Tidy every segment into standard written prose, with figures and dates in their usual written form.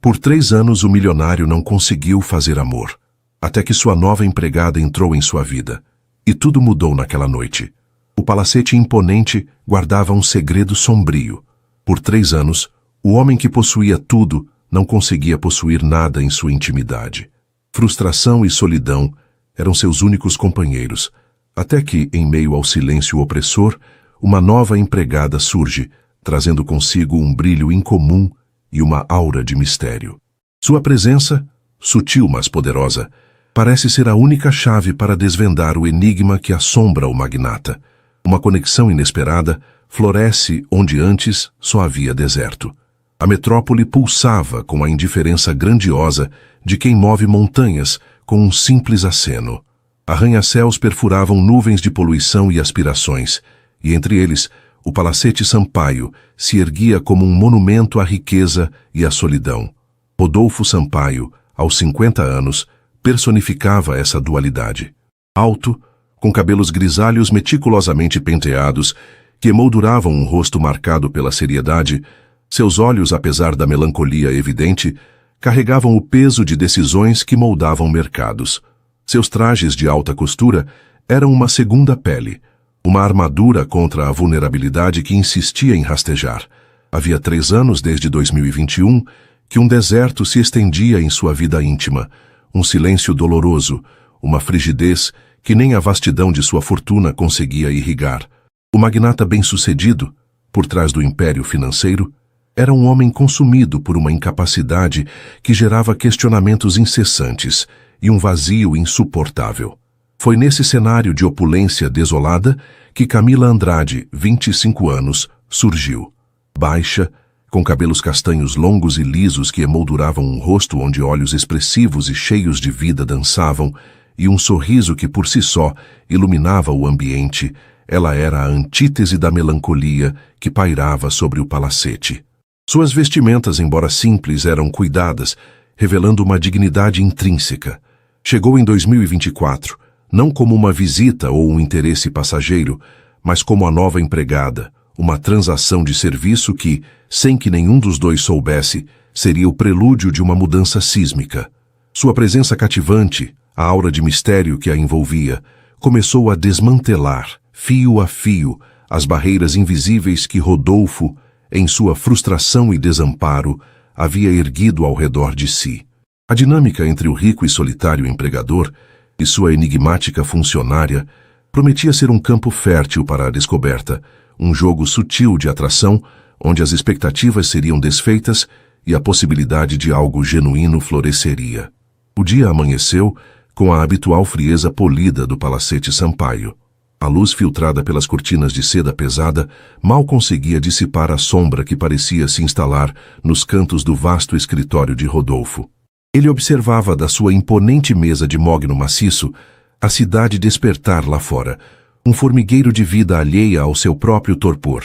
Por 3 anos o milionário não conseguiu fazer amor, até que sua nova empregada entrou em sua vida. E tudo mudou naquela noite. O palacete imponente guardava um segredo sombrio. Por 3 anos, o homem que possuía tudo não conseguia possuir nada em sua intimidade. Frustração e solidão eram seus únicos companheiros, até que, em meio ao silêncio opressor, uma nova empregada surge, trazendo consigo um brilho incomum e uma aura de mistério. Sua presença, sutil mas poderosa, parece ser a única chave para desvendar o enigma que assombra o magnata. Uma conexão inesperada floresce onde antes só havia deserto. A metrópole pulsava com a indiferença grandiosa de quem move montanhas com um simples aceno. Arranha-céus perfuravam nuvens de poluição e aspirações, e entre eles, o Palacete Sampaio se erguia como um monumento à riqueza e à solidão. Rodolfo Sampaio, aos 50 anos, personificava essa dualidade. Alto, com cabelos grisalhos meticulosamente penteados, que emolduravam um rosto marcado pela seriedade, seus olhos, apesar da melancolia evidente, carregavam o peso de decisões que moldavam mercados. Seus trajes de alta costura eram uma segunda pele, uma armadura contra a vulnerabilidade que insistia em rastejar. Havia 3 anos, desde 2021, que um deserto se estendia em sua vida íntima, um silêncio doloroso, uma frigidez que nem a vastidão de sua fortuna conseguia irrigar. O magnata bem-sucedido, por trás do império financeiro, era um homem consumido por uma incapacidade que gerava questionamentos incessantes e um vazio insuportável. Foi nesse cenário de opulência desolada que Camila Andrade, 25 anos, surgiu. Baixa, com cabelos castanhos longos e lisos que emolduravam um rosto onde olhos expressivos e cheios de vida dançavam, e um sorriso que por si só iluminava o ambiente, ela era a antítese da melancolia que pairava sobre o palacete. Suas vestimentas, embora simples, eram cuidadas, revelando uma dignidade intrínseca. Chegou em 2024, não como uma visita ou um interesse passageiro, mas como a nova empregada, uma transação de serviço que, sem que nenhum dos dois soubesse, seria o prelúdio de uma mudança sísmica. Sua presença cativante, a aura de mistério que a envolvia, começou a desmantelar, fio a fio, as barreiras invisíveis que Rodolfo, em sua frustração e desamparo, havia erguido ao redor de si. A dinâmica entre o rico e solitário empregador e sua enigmática funcionária prometia ser um campo fértil para a descoberta, um jogo sutil de atração, onde as expectativas seriam desfeitas e a possibilidade de algo genuíno floresceria. O dia amanheceu com a habitual frieza polida do Palacete Sampaio. A luz filtrada pelas cortinas de seda pesada mal conseguia dissipar a sombra que parecia se instalar nos cantos do vasto escritório de Rodolfo. Ele observava da sua imponente mesa de mogno maciço a cidade despertar lá fora, um formigueiro de vida alheia ao seu próprio torpor.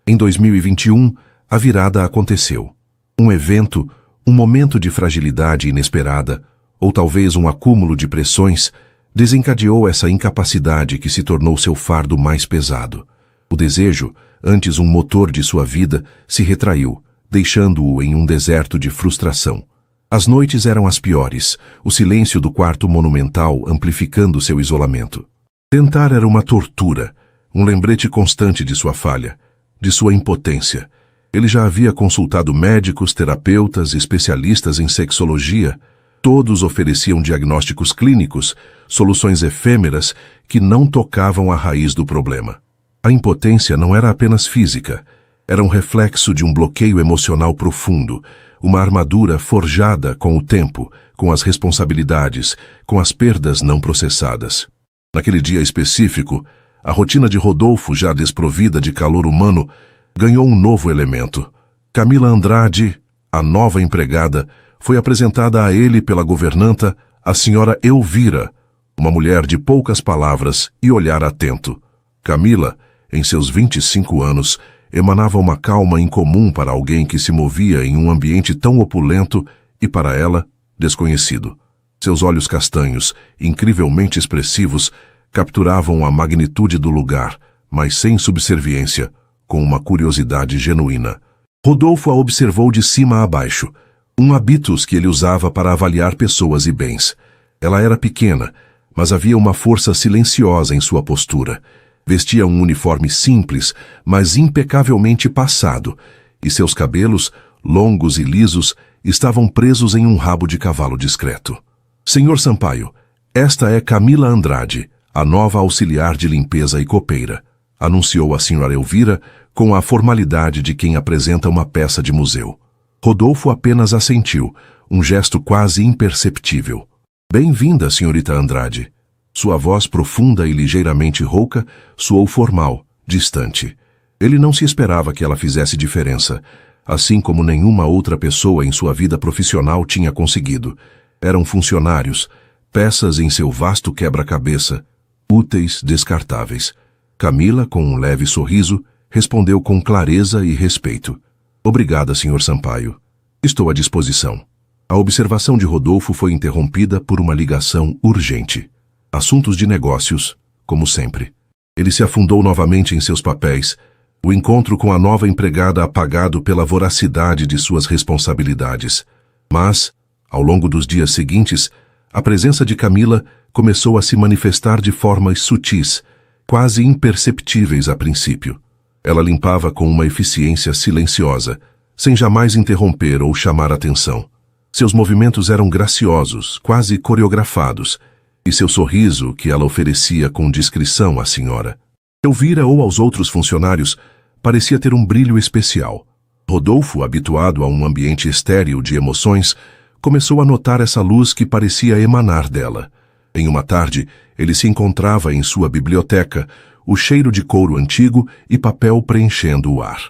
Em 2021, a virada aconteceu. Um evento, um momento de fragilidade inesperada, ou talvez um acúmulo de pressões, desencadeou essa incapacidade que se tornou seu fardo mais pesado. O desejo, antes um motor de sua vida, se retraiu, deixando-o em um deserto de frustração. As noites eram as piores, o silêncio do quarto monumental amplificando seu isolamento. Tentar era uma tortura, um lembrete constante de sua falha, de sua impotência. Ele já havia consultado médicos, terapeutas, especialistas em sexologia. Todos ofereciam diagnósticos clínicos, soluções efêmeras que não tocavam a raiz do problema. A impotência não era apenas física, era um reflexo de um bloqueio emocional profundo, uma armadura forjada com o tempo, com as responsabilidades, com as perdas não processadas. Naquele dia específico, a rotina de Rodolfo, já desprovida de calor humano, ganhou um novo elemento. Camila Andrade, a nova empregada, foi apresentada a ele pela governanta, a senhora Elvira, uma mulher de poucas palavras e olhar atento. Camila, em seus 25 anos, emanava uma calma incomum para alguém que se movia em um ambiente tão opulento e, para ela, desconhecido. Seus olhos castanhos, incrivelmente expressivos, capturavam a magnitude do lugar, mas sem subserviência, com uma curiosidade genuína. Rodolfo a observou de cima a baixo. Um habitus que ele usava para avaliar pessoas e bens. Ela era pequena, mas havia uma força silenciosa em sua postura. Vestia um uniforme simples, mas impecavelmente passado, e seus cabelos, longos e lisos, estavam presos em um rabo de cavalo discreto. Senhor Sampaio, esta é Camila Andrade, a nova auxiliar de limpeza e copeira, anunciou a senhora Elvira com a formalidade de quem apresenta uma peça de museu. Rodolfo apenas assentiu, um gesto quase imperceptível. Bem-vinda, senhorita Andrade. Sua voz profunda e ligeiramente rouca soou formal, distante. Ele não se esperava que ela fizesse diferença, assim como nenhuma outra pessoa em sua vida profissional tinha conseguido. Eram funcionários, peças em seu vasto quebra-cabeça, úteis, descartáveis. Camila, com um leve sorriso, respondeu com clareza e respeito. Obrigada, senhor Sampaio. Estou à disposição. A observação de Rodolfo foi interrompida por uma ligação urgente. Assuntos de negócios, como sempre. Ele se afundou novamente em seus papéis, o encontro com a nova empregada apagado pela voracidade de suas responsabilidades. Mas, ao longo dos dias seguintes, a presença de Camila começou a se manifestar de formas sutis, quase imperceptíveis a princípio. Ela limpava com uma eficiência silenciosa, sem jamais interromper ou chamar atenção. Seus movimentos eram graciosos, quase coreografados, e seu sorriso, que ela oferecia com discrição à senhora Elvira ou aos outros funcionários, parecia ter um brilho especial. Rodolfo, habituado a um ambiente estéril de emoções, começou a notar essa luz que parecia emanar dela. Em uma tarde, ele se encontrava em sua biblioteca, o cheiro de couro antigo e papel preenchendo o ar.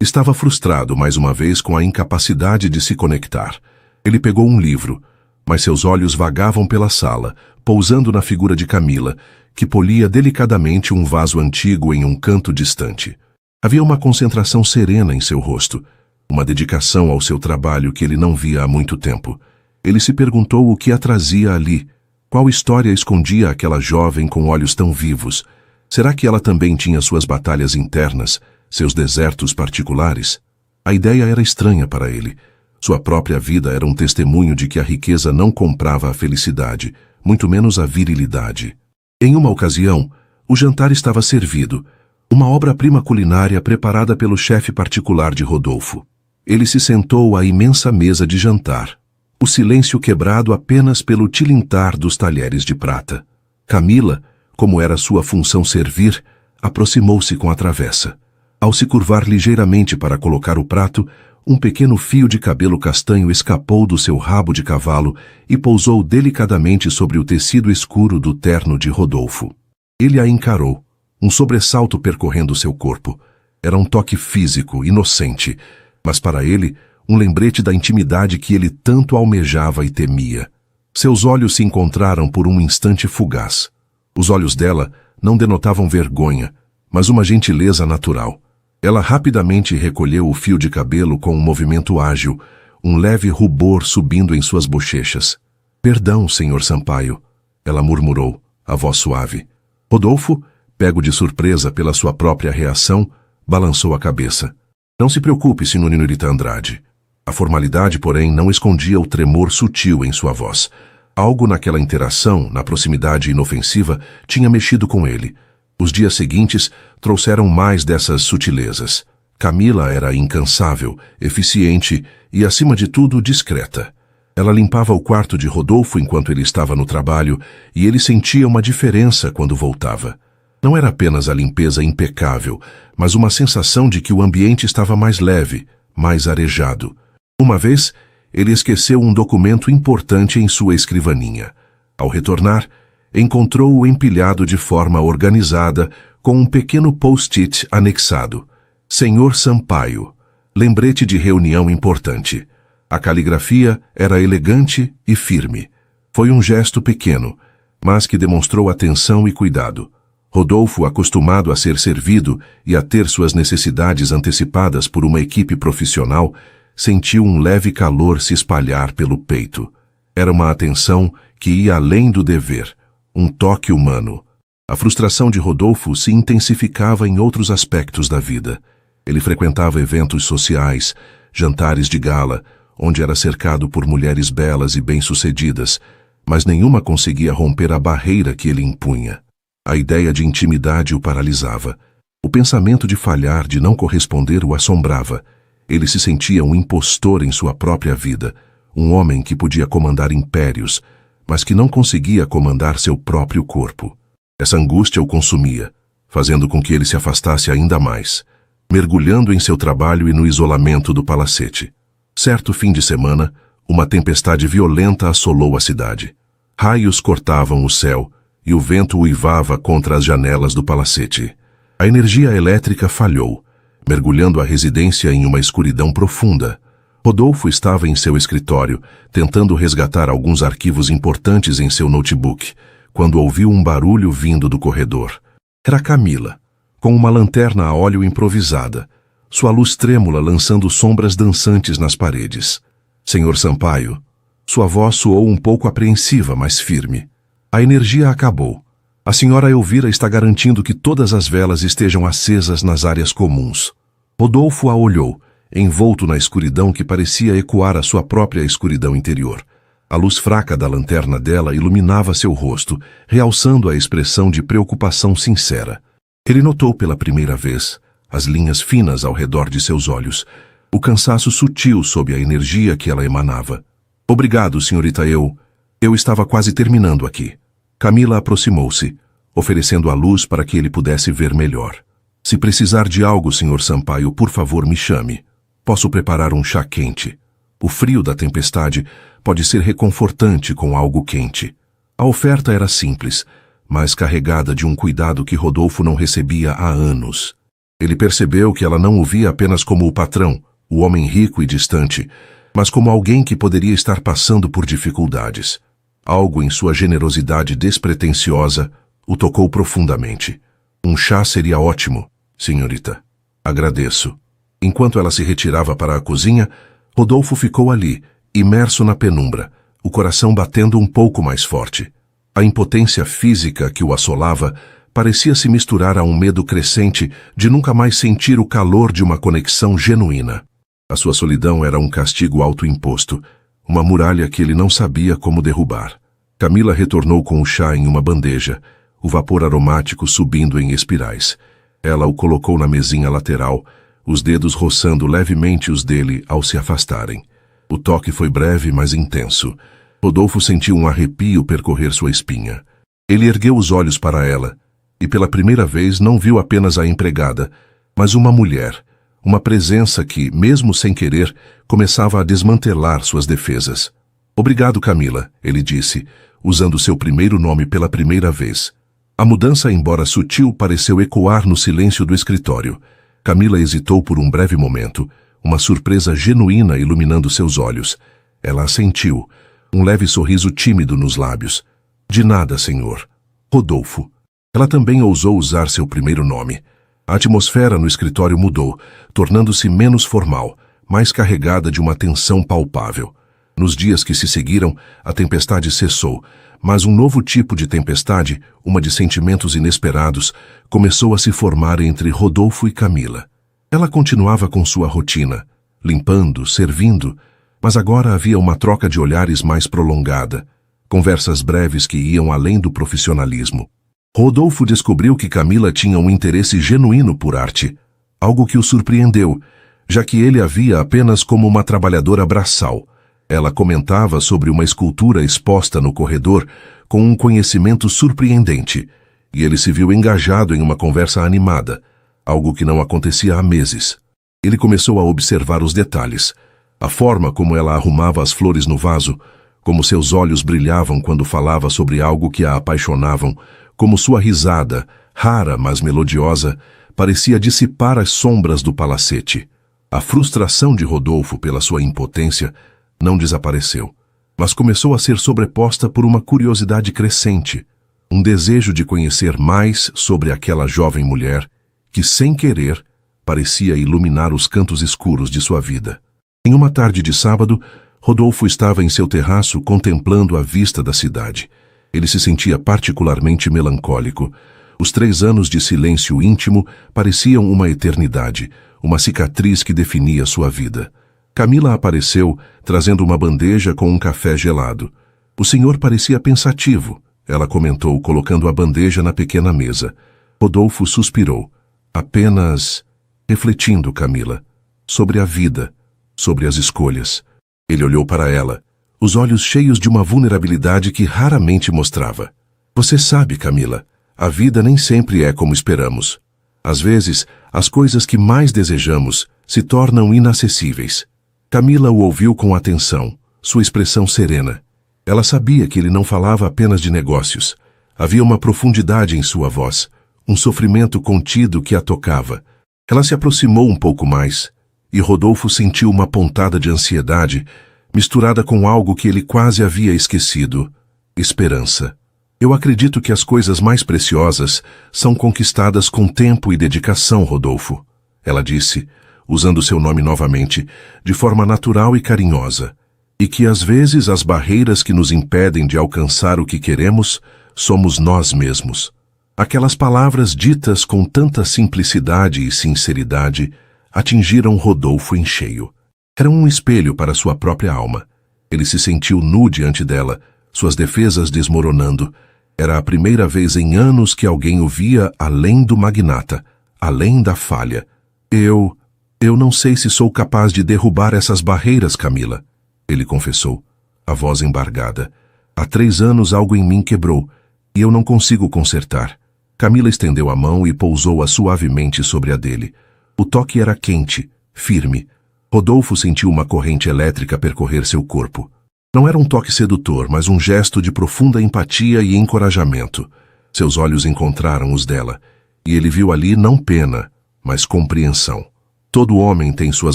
Estava frustrado mais uma vez com a incapacidade de se conectar. Ele pegou um livro, mas seus olhos vagavam pela sala, pousando na figura de Camila, que polia delicadamente um vaso antigo em um canto distante. Havia uma concentração serena em seu rosto, uma dedicação ao seu trabalho que ele não via há muito tempo. Ele se perguntou o que a trazia ali. Qual história escondia aquela jovem com olhos tão vivos? Será que ela também tinha suas batalhas internas, seus desertos particulares? A ideia era estranha para ele. Sua própria vida era um testemunho de que a riqueza não comprava a felicidade, muito menos a virilidade. Em uma ocasião, o jantar estava servido, uma obra-prima culinária preparada pelo chefe particular de Rodolfo. Ele se sentou à imensa mesa de jantar, o silêncio quebrado apenas pelo tilintar dos talheres de prata. Camila, como era sua função servir, aproximou-se com a travessa. Ao se curvar ligeiramente para colocar o prato, um pequeno fio de cabelo castanho escapou do seu rabo de cavalo e pousou delicadamente sobre o tecido escuro do terno de Rodolfo. Ele a encarou, um sobressalto percorrendo seu corpo. Era um toque físico, inocente, mas para ele, um lembrete da intimidade que ele tanto almejava e temia. Seus olhos se encontraram por um instante fugaz. Os olhos dela não denotavam vergonha, mas uma gentileza natural. Ela rapidamente recolheu o fio de cabelo com um movimento ágil, um leve rubor subindo em suas bochechas. Perdão, senhor Sampaio, ela murmurou, a voz suave. Rodolfo, pego de surpresa pela sua própria reação, balançou a cabeça. Não se preocupe, senhorita Andrade. A formalidade, porém, não escondia o tremor sutil em sua voz. Algo naquela interação, na proximidade inofensiva, tinha mexido com ele. Os dias seguintes trouxeram mais dessas sutilezas. Camila era incansável, eficiente e, acima de tudo, discreta. Ela limpava o quarto de Rodolfo enquanto ele estava no trabalho e ele sentia uma diferença quando voltava. Não era apenas a limpeza impecável, mas uma sensação de que o ambiente estava mais leve, mais arejado. Uma vez, ele esqueceu um documento importante em sua escrivaninha. Ao retornar, encontrou-o empilhado de forma organizada com um pequeno post-it anexado. Senhor Sampaio, lembrete de reunião importante. A caligrafia era elegante e firme. Foi um gesto pequeno, mas que demonstrou atenção e cuidado. Rodolfo, acostumado a ser servido e a ter suas necessidades antecipadas por uma equipe profissional, sentiu um leve calor se espalhar pelo peito. Era uma atenção que ia além do dever, um toque humano. A frustração de Rodolfo se intensificava em outros aspectos da vida. Ele frequentava eventos sociais, jantares de gala, onde era cercado por mulheres belas e bem-sucedidas, mas nenhuma conseguia romper a barreira que ele impunha. A ideia de intimidade o paralisava. O pensamento de falhar, de não corresponder, o assombrava. Ele se sentia um impostor em sua própria vida, um homem que podia comandar impérios, mas que não conseguia comandar seu próprio corpo. Essa angústia o consumia, fazendo com que ele se afastasse ainda mais, mergulhando em seu trabalho e no isolamento do palacete. Certo fim de semana, uma tempestade violenta assolou a cidade. Raios cortavam o céu e o vento uivava contra as janelas do palacete. A energia elétrica falhou, mergulhando a residência em uma escuridão profunda. Rodolfo estava em seu escritório, tentando resgatar alguns arquivos importantes em seu notebook, quando ouviu um barulho vindo do corredor. Era Camila, com uma lanterna a óleo improvisada, sua luz trêmula lançando sombras dançantes nas paredes. Senhor Sampaio, sua voz soou um pouco apreensiva, mas firme. A energia acabou. A senhora Elvira está garantindo que todas as velas estejam acesas nas áreas comuns. Rodolfo a olhou, envolto na escuridão que parecia ecoar a sua própria escuridão interior. A luz fraca da lanterna dela iluminava seu rosto, realçando a expressão de preocupação sincera. Ele notou pela primeira vez as linhas finas ao redor de seus olhos, o cansaço sutil sob a energia que ela emanava. Obrigado, senhorita, eu estava quase terminando aqui. Camila aproximou-se, oferecendo a luz para que ele pudesse ver melhor. Se precisar de algo, senhor Sampaio, por favor, me chame. Posso preparar um chá quente. O frio da tempestade pode ser reconfortante com algo quente. A oferta era simples, mas carregada de um cuidado que Rodolfo não recebia há anos. Ele percebeu que ela não o via apenas como o patrão, o homem rico e distante, mas como alguém que poderia estar passando por dificuldades. Algo em sua generosidade despretensiosa o tocou profundamente. Um chá seria ótimo, senhorita. Agradeço. Enquanto ela se retirava para a cozinha, Rodolfo ficou ali, imerso na penumbra, o coração batendo um pouco mais forte. A impotência física que o assolava parecia se misturar a um medo crescente de nunca mais sentir o calor de uma conexão genuína. A sua solidão era um castigo autoimposto, uma muralha que ele não sabia como derrubar. Camila retornou com o chá em uma bandeja, o vapor aromático subindo em espirais. Ela o colocou na mesinha lateral, os dedos roçando levemente os dele ao se afastarem. O toque foi breve, mas intenso. Rodolfo sentiu um arrepio percorrer sua espinha. Ele ergueu os olhos para ela, e pela primeira vez não viu apenas a empregada, mas uma mulher, uma presença que, mesmo sem querer, começava a desmantelar suas defesas. Obrigado, Camila, ele disse, usando seu primeiro nome pela primeira vez. A mudança, embora sutil, pareceu ecoar no silêncio do escritório. Camila hesitou por um breve momento, uma surpresa genuína iluminando seus olhos. Ela assentiu, um leve sorriso tímido nos lábios. De nada, senhor. Rodolfo. Ela também ousou usar seu primeiro nome. A atmosfera no escritório mudou, tornando-se menos formal, mais carregada de uma tensão palpável. Nos dias que se seguiram, a tempestade cessou, mas um novo tipo de tempestade, uma de sentimentos inesperados, começou a se formar entre Rodolfo e Camila. Ela continuava com sua rotina, limpando, servindo, mas agora havia uma troca de olhares mais prolongada, conversas breves que iam além do profissionalismo. Rodolfo descobriu que Camila tinha um interesse genuíno por arte, algo que o surpreendeu, já que ele a via apenas como uma trabalhadora braçal. Ela comentava sobre uma escultura exposta no corredor com um conhecimento surpreendente, e ele se viu engajado em uma conversa animada, algo que não acontecia há meses. Ele começou a observar os detalhes, a forma como ela arrumava as flores no vaso, como seus olhos brilhavam quando falava sobre algo que a apaixonavam, como sua risada, rara mas melodiosa, parecia dissipar as sombras do palacete. A frustração de Rodolfo pela sua impotência não desapareceu, mas começou a ser sobreposta por uma curiosidade crescente, um desejo de conhecer mais sobre aquela jovem mulher que, sem querer, parecia iluminar os cantos escuros de sua vida. Em uma tarde de sábado, Rodolfo estava em seu terraço contemplando a vista da cidade. Ele se sentia particularmente melancólico. Os 3 anos de silêncio íntimo pareciam uma eternidade, uma cicatriz que definia sua vida. Camila apareceu, trazendo uma bandeja com um café gelado. O senhor parecia pensativo, ela comentou, colocando a bandeja na pequena mesa. Rodolfo suspirou. Apenas refletindo, Camila, sobre a vida, sobre as escolhas. Ele olhou para ela, os olhos cheios de uma vulnerabilidade que raramente mostrava. Você sabe, Camila, a vida nem sempre é como esperamos. Às vezes, as coisas que mais desejamos se tornam inacessíveis. Camila o ouviu com atenção, sua expressão serena. Ela sabia que ele não falava apenas de negócios. Havia uma profundidade em sua voz, um sofrimento contido que a tocava. Ela se aproximou um pouco mais, e Rodolfo sentiu uma pontada de ansiedade, misturada com algo que ele quase havia esquecido: esperança. Eu acredito que as coisas mais preciosas são conquistadas com tempo e dedicação, Rodolfo, ela disse, usando seu nome novamente, de forma natural e carinhosa, e que às vezes as barreiras que nos impedem de alcançar o que queremos somos nós mesmos. Aquelas palavras ditas com tanta simplicidade e sinceridade atingiram Rodolfo em cheio. Era um espelho para sua própria alma. Ele se sentiu nu diante dela, suas defesas desmoronando. Era a primeira vez em anos que alguém o via além do magnata, além da falha. Eu não sei se sou capaz de derrubar essas barreiras, Camila, ele confessou, a voz embargada. Há 3 anos algo em mim quebrou, e eu não consigo consertar. Camila estendeu a mão e pousou-a suavemente sobre a dele. O toque era quente, firme. Rodolfo sentiu uma corrente elétrica percorrer seu corpo. Não era um toque sedutor, mas um gesto de profunda empatia e encorajamento. Seus olhos encontraram os dela, e ele viu ali não pena, mas compreensão. Todo homem tem suas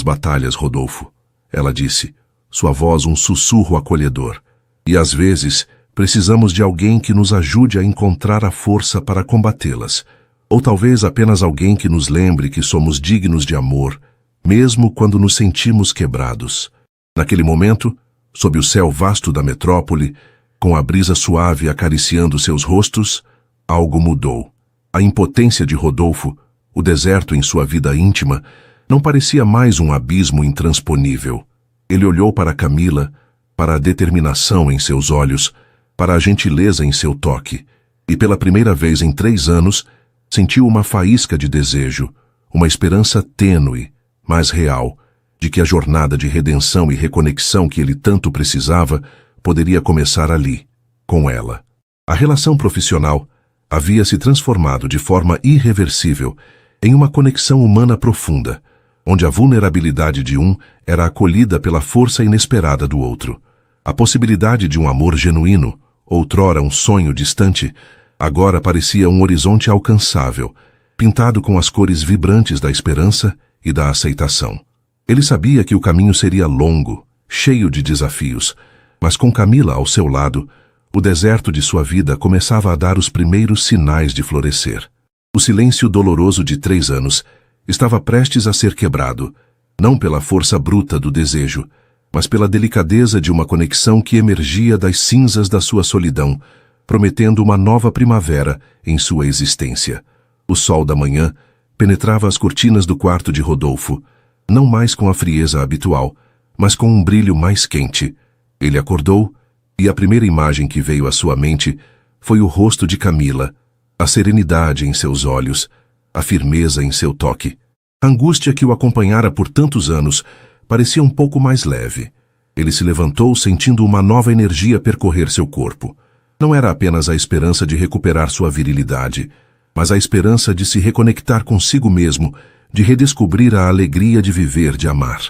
batalhas, Rodolfo, ela disse, sua voz um sussurro acolhedor. E às vezes precisamos de alguém que nos ajude a encontrar a força para combatê-las. Ou talvez apenas alguém que nos lembre que somos dignos de amor, mesmo quando nos sentimos quebrados. Naquele momento, sob o céu vasto da metrópole, com a brisa suave acariciando seus rostos, algo mudou. A impotência de Rodolfo, o deserto em sua vida íntima, não parecia mais um abismo intransponível. Ele olhou para Camila, para a determinação em seus olhos, para a gentileza em seu toque, e pela primeira vez em 3 anos, sentiu uma faísca de desejo, uma esperança tênue, mas real, de que a jornada de redenção e reconexão que ele tanto precisava poderia começar ali, com ela. A relação profissional havia se transformado de forma irreversível em uma conexão humana profunda, onde a vulnerabilidade de um era acolhida pela força inesperada do outro. A possibilidade de um amor genuíno, outrora um sonho distante, agora parecia um horizonte alcançável, pintado com as cores vibrantes da esperança e da aceitação. Ele sabia que o caminho seria longo, cheio de desafios, mas com Camila ao seu lado, o deserto de sua vida começava a dar os primeiros sinais de florescer. O silêncio doloroso de 3 anos estava prestes a ser quebrado, não pela força bruta do desejo, mas pela delicadeza de uma conexão que emergia das cinzas da sua solidão, prometendo uma nova primavera em sua existência. O sol da manhã penetrava as cortinas do quarto de Rodolfo, não mais com a frieza habitual, mas com um brilho mais quente. Ele acordou, e a primeira imagem que veio à sua mente foi o rosto de Camila, a serenidade em seus olhos, a firmeza em seu toque. A angústia que o acompanhara por tantos anos parecia um pouco mais leve. Ele se levantou sentindo uma nova energia percorrer seu corpo. Não era apenas a esperança de recuperar sua virilidade, mas a esperança de se reconectar consigo mesmo, de redescobrir a alegria de viver, de amar.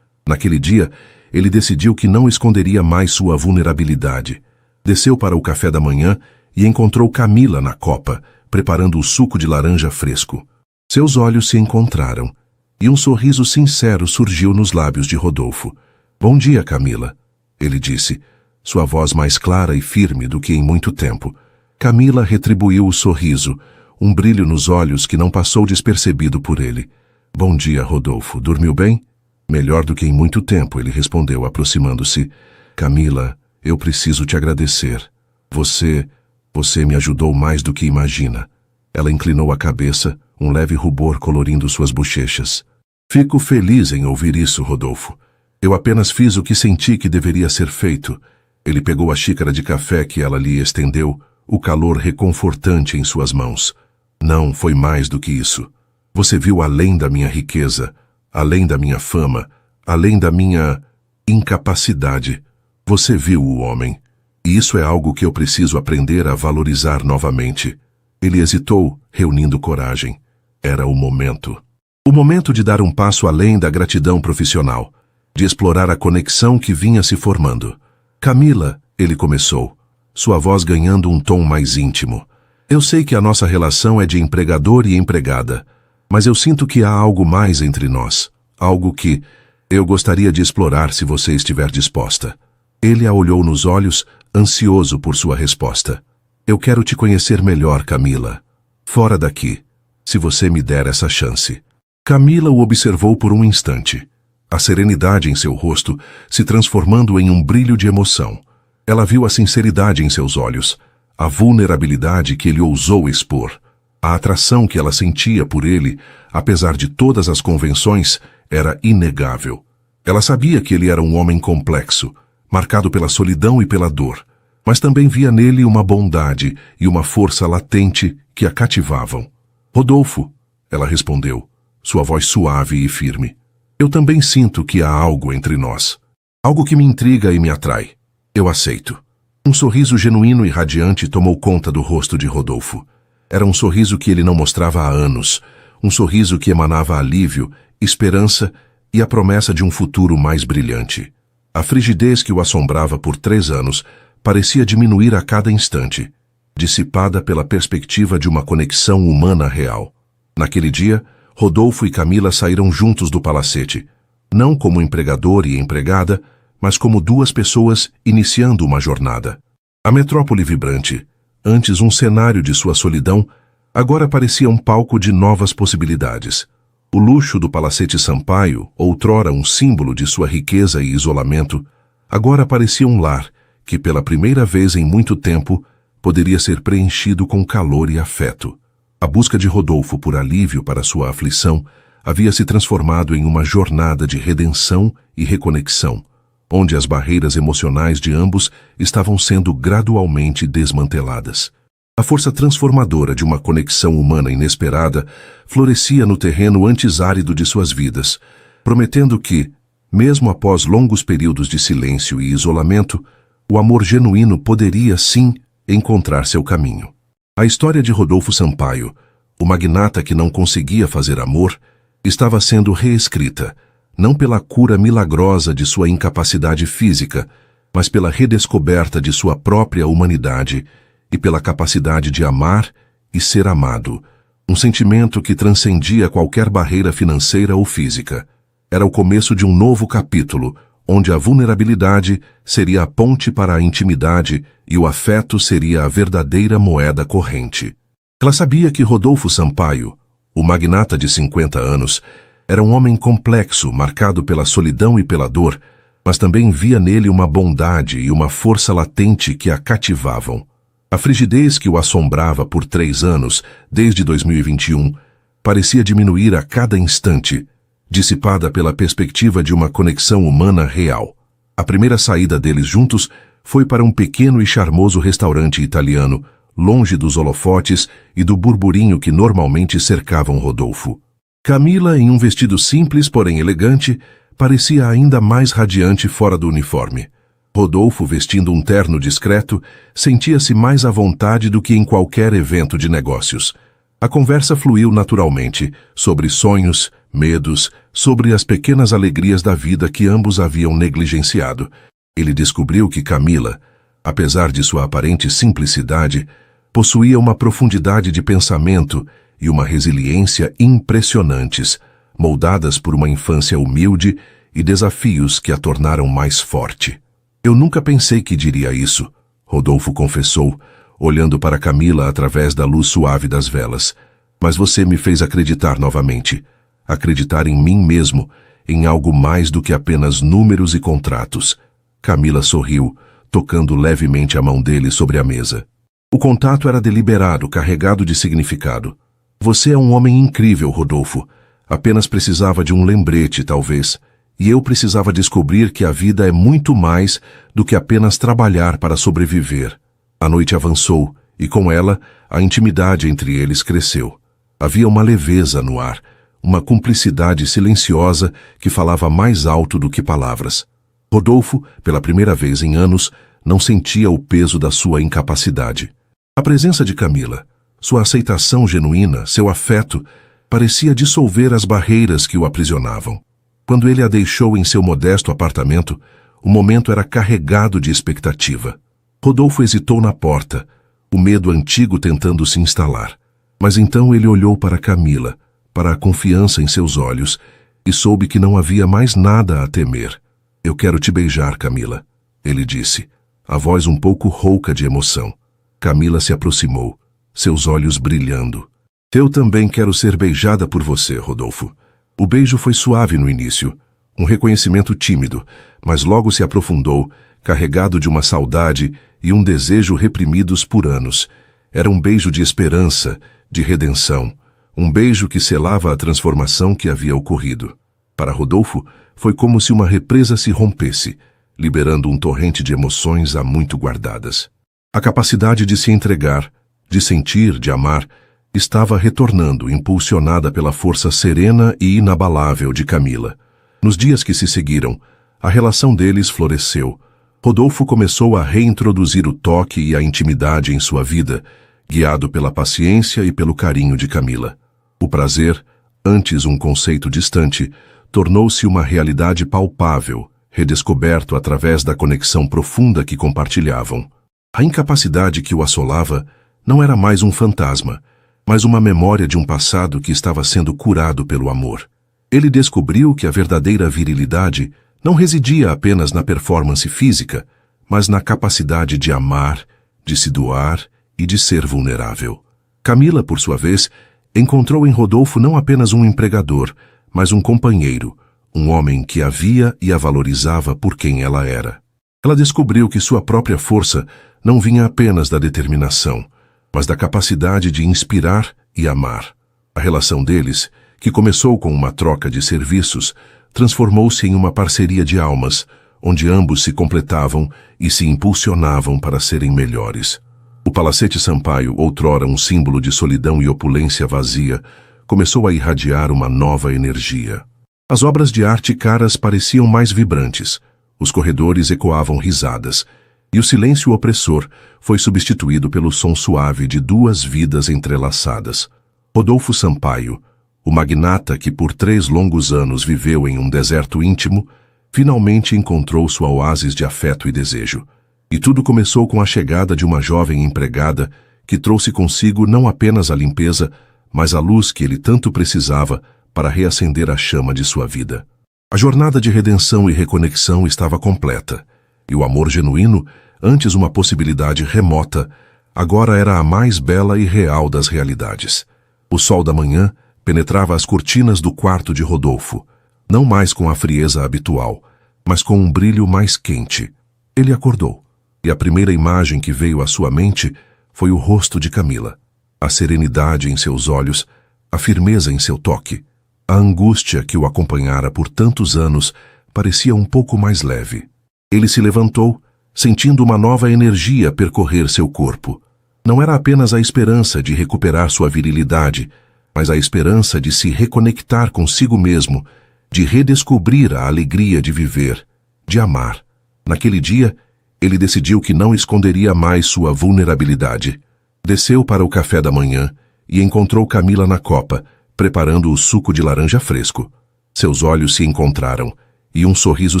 Naquele dia, ele decidiu que não esconderia mais sua vulnerabilidade. Desceu para o café da manhã e encontrou Camila na copa, preparando o suco de laranja fresco. Seus olhos se encontraram, e um sorriso sincero surgiu nos lábios de Rodolfo. Bom dia, Camila, ele disse, sua voz mais clara e firme do que em muito tempo. Camila retribuiu o sorriso, um brilho nos olhos que não passou despercebido por ele. Bom dia, Rodolfo. Dormiu bem? Melhor do que em muito tempo, ele respondeu, aproximando-se. Camila, eu preciso te agradecer. Você me ajudou mais do que imagina. Ela inclinou a cabeça, um leve rubor colorindo suas bochechas. Fico feliz em ouvir isso, Rodolfo. Eu apenas fiz o que senti que deveria ser feito. Ele pegou a xícara de café que ela lhe estendeu, o calor reconfortante em suas mãos. Não, foi mais do que isso. Você viu além da minha riqueza, além da minha fama, além da minha incapacidade. Você viu o homem. E isso é algo que eu preciso aprender a valorizar novamente. Ele hesitou, reunindo coragem. Era o momento. O momento de dar um passo além da gratidão profissional, de explorar a conexão que vinha se formando. Camila, ele começou, sua voz ganhando um tom mais íntimo. Eu sei que a nossa relação é de empregador e empregada, mas eu sinto que há algo mais entre nós, algo que eu gostaria de explorar se você estiver disposta. Ele a olhou nos olhos, ansioso por sua resposta. Eu quero te conhecer melhor, Camila. Fora daqui, se você me der essa chance. Camila o observou por um instante, a serenidade em seu rosto se transformando em um brilho de emoção. Ela viu a sinceridade em seus olhos, a vulnerabilidade que ele ousou expor. A atração que ela sentia por ele, apesar de todas as convenções, era inegável. Ela sabia que ele era um homem complexo, marcado pela solidão e pela dor, mas também via nele uma bondade e uma força latente que a cativavam. Rodolfo, ela respondeu, sua voz suave e firme. Eu também sinto que há algo entre nós. Algo que me intriga e me atrai. Eu aceito. Um sorriso genuíno e radiante tomou conta do rosto de Rodolfo. Era um sorriso que ele não mostrava há anos, um sorriso que emanava alívio, esperança e a promessa de um futuro mais brilhante. A frigidez que o assombrava por 3 anos parecia diminuir a cada instante, dissipada pela perspectiva de uma conexão humana real. Naquele dia, Rodolfo e Camila saíram juntos do palacete, não como empregador e empregada, mas como 2 pessoas iniciando uma jornada. A metrópole vibrante, antes um cenário de sua solidão, agora parecia um palco de novas possibilidades. O luxo do Palacete Sampaio, outrora um símbolo de sua riqueza e isolamento, agora parecia um lar que, pela primeira vez em muito tempo, poderia ser preenchido com calor e afeto. A busca de Rodolfo por alívio para sua aflição havia se transformado em uma jornada de redenção e reconexão, onde as barreiras emocionais de ambos estavam sendo gradualmente desmanteladas. A força transformadora de uma conexão humana inesperada florescia no terreno antes árido de suas vidas, prometendo que, mesmo após longos períodos de silêncio e isolamento, o amor genuíno poderia, sim, encontrar seu caminho. A história de Rodolfo Sampaio, o magnata que não conseguia fazer amor, estava sendo reescrita, não pela cura milagrosa de sua incapacidade física, mas pela redescoberta de sua própria humanidade e pela capacidade de amar e ser amado, um sentimento que transcendia qualquer barreira financeira ou física. Era o começo de um novo capítulo, onde a vulnerabilidade seria a ponte para a intimidade e o afeto seria a verdadeira moeda corrente. Ela sabia que Rodolfo Sampaio, o magnata de 50 anos, era um homem complexo, marcado pela solidão e pela dor, mas também via nele uma bondade e uma força latente que a cativavam. A frigidez que o assombrava por 3 anos, desde 2021, parecia diminuir a cada instante, dissipada pela perspectiva de uma conexão humana real. A primeira saída deles juntos foi para um pequeno e charmoso restaurante italiano, longe dos holofotes e do burburinho que normalmente cercavam Rodolfo. Camila, em um vestido simples, porém elegante, parecia ainda mais radiante fora do uniforme. Rodolfo, vestindo um terno discreto, sentia-se mais à vontade do que em qualquer evento de negócios. A conversa fluiu naturalmente, sobre sonhos, medos, sobre as pequenas alegrias da vida que ambos haviam negligenciado. Ele descobriu que Camila, apesar de sua aparente simplicidade, possuía uma profundidade de pensamento e uma resiliência impressionantes, moldadas por uma infância humilde e desafios que a tornaram mais forte. Eu nunca pensei que diria isso, Rodolfo confessou, olhando para Camila através da luz suave das velas. Mas você me fez acreditar novamente. Acreditar em mim mesmo, em algo mais do que apenas números e contratos. Camila sorriu, tocando levemente a mão dele sobre a mesa. O contato era deliberado, carregado de significado. Você é um homem incrível, Rodolfo. Apenas precisava de um lembrete, talvez. e eu precisava descobrir que a vida é muito mais do que apenas trabalhar para sobreviver. A noite avançou, e com ela, a intimidade entre eles cresceu. Havia uma leveza no ar, uma cumplicidade silenciosa que falava mais alto do que palavras. Rodolfo, pela primeira vez em anos, não sentia o peso da sua incapacidade. A presença de Camila, sua aceitação genuína, seu afeto, parecia dissolver as barreiras que o aprisionavam. Quando ele a deixou em seu modesto apartamento, o momento era carregado de expectativa. Rodolfo hesitou na porta, o medo antigo tentando se instalar. Mas então ele olhou para Camila, para a confiança em seus olhos, e soube que não havia mais nada a temer. "Eu quero te beijar, Camila", ele disse, a voz um pouco rouca de emoção. Camila se aproximou, seus olhos brilhando. "Eu também quero ser beijada por você, Rodolfo." O beijo foi suave no início, um reconhecimento tímido, mas logo se aprofundou, carregado de uma saudade e um desejo reprimidos por anos. Era um beijo de esperança, de redenção, um beijo que selava a transformação que havia ocorrido. Para Rodolfo, foi como se uma represa se rompesse, liberando um torrente de emoções há muito guardadas. A capacidade de se entregar, de sentir, de amar, estava retornando, impulsionada pela força serena e inabalável de Camila. Nos dias que se seguiram, a relação deles floresceu. Rodolfo começou a reintroduzir o toque e a intimidade em sua vida, guiado pela paciência e pelo carinho de Camila. O prazer, antes um conceito distante, tornou-se uma realidade palpável, redescoberto através da conexão profunda que compartilhavam. A incapacidade que o assolava não era mais um fantasma, mas uma memória de um passado que estava sendo curado pelo amor. Ele descobriu que a verdadeira virilidade não residia apenas na performance física, mas na capacidade de amar, de se doar e de ser vulnerável. Camila, por sua vez, encontrou em Rodolfo não apenas um empregador, mas um companheiro, um homem que a via e a valorizava por quem ela era. Ela descobriu que sua própria força não vinha apenas da determinação, mas da capacidade de inspirar e amar. A relação deles, que começou com uma troca de serviços, transformou-se em uma parceria de almas, onde ambos se completavam e se impulsionavam para serem melhores. O Palacete Sampaio, outrora um símbolo de solidão e opulência vazia, começou a irradiar uma nova energia. As obras de arte caras pareciam mais vibrantes, os corredores ecoavam risadas, e o silêncio opressor foi substituído pelo som suave de duas vidas entrelaçadas. Rodolfo Sampaio, o magnata que por 3 longos anos viveu em um deserto íntimo, finalmente encontrou sua oásis de afeto e desejo. E tudo começou com a chegada de uma jovem empregada que trouxe consigo não apenas a limpeza, mas a luz que ele tanto precisava para reacender a chama de sua vida. A jornada de redenção e reconexão estava completa, e o amor genuíno, antes uma possibilidade remota, agora era a mais bela e real das realidades. O sol da manhã penetrava as cortinas do quarto de Rodolfo, não mais com a frieza habitual, mas com um brilho mais quente. Ele acordou, e a primeira imagem que veio à sua mente foi o rosto de Camila, a serenidade em seus olhos, a firmeza em seu toque. A angústia que o acompanhara por tantos anos parecia um pouco mais leve. Ele se levantou, sentindo uma nova energia percorrer seu corpo. Não era apenas a esperança de recuperar sua virilidade, mas a esperança de se reconectar consigo mesmo, de redescobrir a alegria de viver, de amar. Naquele dia, ele decidiu que não esconderia mais sua vulnerabilidade. Desceu para o café da manhã e encontrou Camila na copa, preparando o suco de laranja fresco. Seus olhos se encontraram, e um sorriso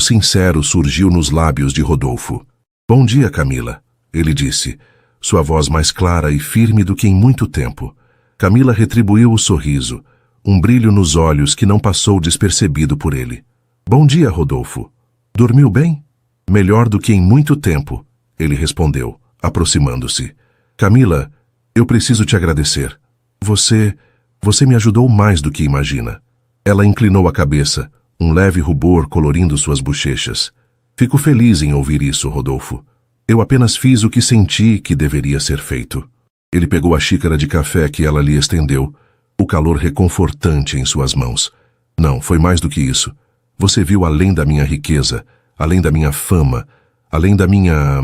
sincero surgiu nos lábios de Rodolfo. "Bom dia, Camila", ele disse, sua voz mais clara e firme do que em muito tempo. Camila retribuiu o sorriso, um brilho nos olhos que não passou despercebido por ele. "Bom dia, Rodolfo. Dormiu bem?" "Melhor do que em muito tempo", ele respondeu, aproximando-se. "Camila, eu preciso te agradecer. Você me ajudou mais do que imagina." Ela inclinou a cabeça, um leve rubor colorindo suas bochechas. "Fico feliz em ouvir isso, Rodolfo. Eu apenas fiz o que senti que deveria ser feito." Ele pegou a xícara de café que ela lhe estendeu, o calor reconfortante em suas mãos. "Não, foi mais do que isso. Você viu além da minha riqueza, além da minha fama, além da minha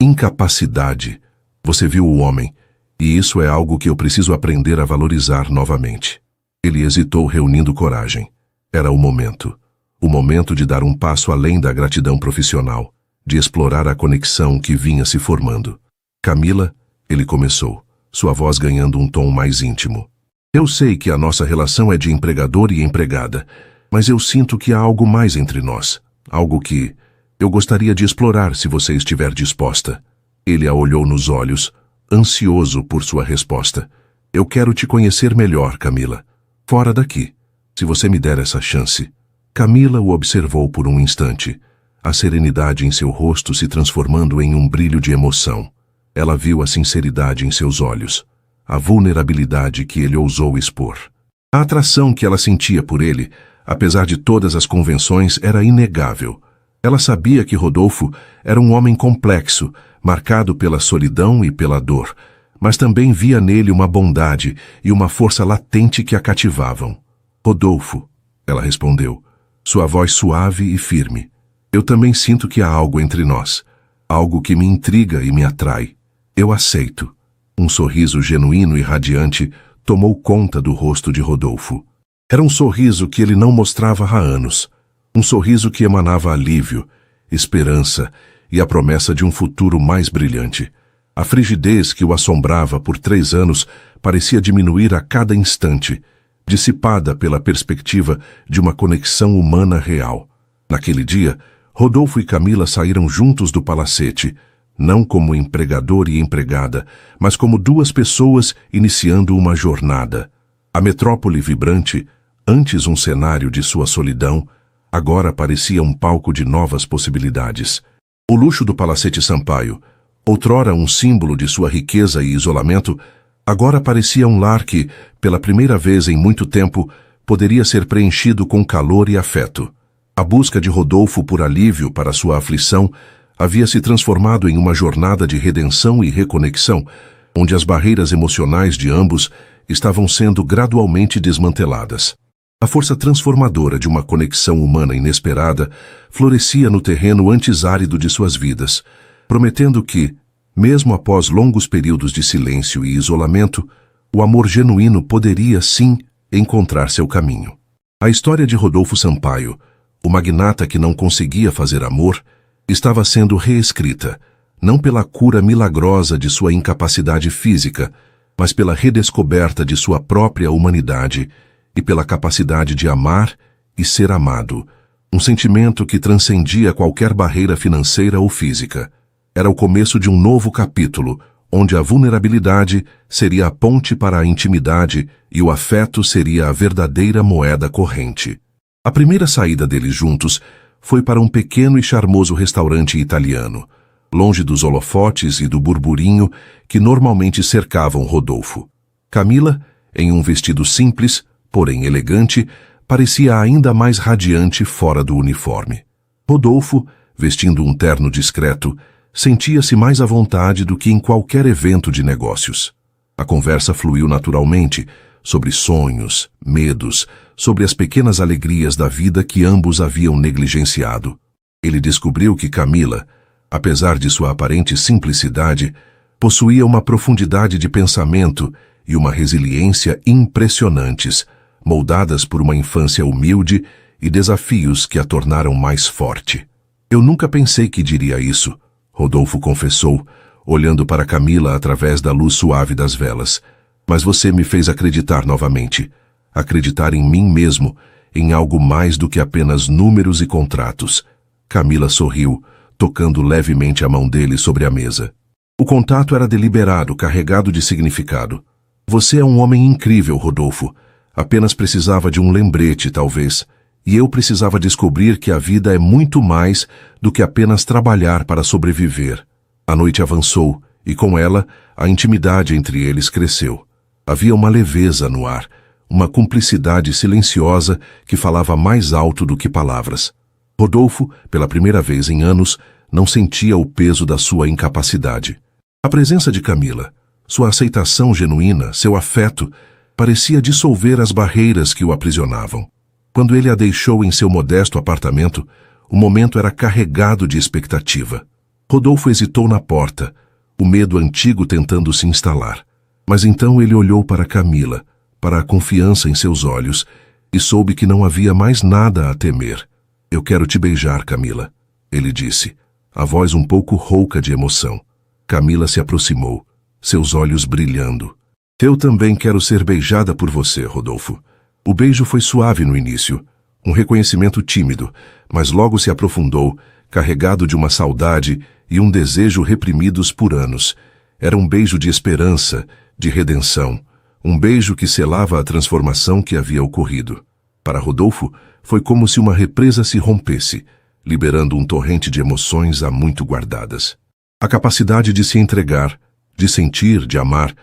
incapacidade. Você viu o homem, e isso é algo que eu preciso aprender a valorizar novamente. Ele hesitou, reunindo coragem. Era o momento de dar um passo além da gratidão profissional, de explorar a conexão que vinha se formando. Camila, ele começou, sua voz ganhando um tom mais íntimo. Eu sei que a nossa relação é de empregador e empregada, mas eu sinto que há algo mais entre nós, algo que eu gostaria de explorar se você estiver disposta. Ele a olhou nos olhos, ansioso por sua resposta. Eu quero te conhecer melhor, Camila. Fora daqui, se você me der essa chance. Camila o observou por um instante, a serenidade em seu rosto se transformando em um brilho de emoção. Ela viu a sinceridade em seus olhos, a vulnerabilidade que ele ousou expor. A atração que ela sentia por ele, apesar de todas as convenções, era inegável. Ela sabia que Rodolfo era um homem complexo, marcado pela solidão e pela dor, mas também via nele uma bondade e uma força latente que a cativavam. Rodolfo, ela respondeu, sua voz suave e firme. Eu também sinto que há algo entre nós, algo que me intriga e me atrai. Eu aceito. Um sorriso genuíno e radiante tomou conta do rosto de Rodolfo. Era um sorriso que ele não mostrava há anos. Um sorriso que emanava alívio, esperança e a promessa de um futuro mais brilhante. A frigidez que o assombrava por 3 anos parecia diminuir a cada instante, dissipada pela perspectiva de uma conexão humana real. Naquele dia, Rodolfo e Camila saíram juntos do palacete, não como empregador e empregada, mas como 2 pessoas iniciando uma jornada. A metrópole vibrante, antes um cenário de sua solidão, agora parecia um palco de novas possibilidades. O luxo do Palacete Sampaio, outrora um símbolo de sua riqueza e isolamento, agora parecia um lar que, pela primeira vez em muito tempo, poderia ser preenchido com calor e afeto. A busca de Rodolfo por alívio para sua aflição havia se transformado em uma jornada de redenção e reconexão, onde as barreiras emocionais de ambos estavam sendo gradualmente desmanteladas. A força transformadora de uma conexão humana inesperada florescia no terreno antes árido de suas vidas, prometendo que, mesmo após longos períodos de silêncio e isolamento, o amor genuíno poderia, sim, encontrar seu caminho. A história de Rodolfo Sampaio, o magnata que não conseguia fazer amor, estava sendo reescrita, não pela cura milagrosa de sua incapacidade física, mas pela redescoberta de sua própria humanidade e pela capacidade de amar e ser amado, um sentimento que transcendia qualquer barreira financeira ou física. Era o começo de um novo capítulo, onde a vulnerabilidade seria a ponte para a intimidade e o afeto seria a verdadeira moeda corrente. A primeira saída deles juntos foi para um pequeno e charmoso restaurante italiano, longe dos holofotes e do burburinho que normalmente cercavam Rodolfo. Camila, em um vestido simples, porém elegante, parecia ainda mais radiante fora do uniforme. Rodolfo, vestindo um terno discreto, sentia-se mais à vontade do que em qualquer evento de negócios. A conversa fluiu naturalmente, sobre sonhos, medos, sobre as pequenas alegrias da vida que ambos haviam negligenciado. Ele descobriu que Camila, apesar de sua aparente simplicidade, possuía uma profundidade de pensamento e uma resiliência impressionantes, moldadas por uma infância humilde e desafios que a tornaram mais forte. Eu nunca pensei que diria isso, Rodolfo confessou, olhando para Camila através da luz suave das velas. Mas você me fez acreditar novamente, acreditar em mim mesmo, em algo mais do que apenas números e contratos. Camila sorriu, tocando levemente a mão dele sobre a mesa. O contato era deliberado, carregado de significado. Você é um homem incrível, Rodolfo. Apenas precisava de um lembrete, talvez. E eu precisava descobrir que a vida é muito mais do que apenas trabalhar para sobreviver. A noite avançou, e com ela, a intimidade entre eles cresceu. Havia uma leveza no ar, uma cumplicidade silenciosa que falava mais alto do que palavras. Rodolfo, pela primeira vez em anos, não sentia o peso da sua incapacidade. A presença de Camila, sua aceitação genuína, seu afeto, parecia dissolver as barreiras que o aprisionavam. Quando ele a deixou em seu modesto apartamento, o momento era carregado de expectativa. Rodolfo hesitou na porta, o medo antigo tentando se instalar. Mas então ele olhou para Camila, para a confiança em seus olhos, e soube que não havia mais nada a temer. "Eu quero te beijar, Camila", ele disse, a voz um pouco rouca de emoção. Camila se aproximou, seus olhos brilhando. "Eu também quero ser beijada por você, Rodolfo." O beijo foi suave no início, um reconhecimento tímido, mas logo se aprofundou, carregado de uma saudade e um desejo reprimidos por anos. Era um beijo de esperança, de redenção, um beijo que selava a transformação que havia ocorrido. Para Rodolfo, foi como se uma represa se rompesse, liberando um torrente de emoções há muito guardadas. A capacidade de se entregar, de sentir, de amar,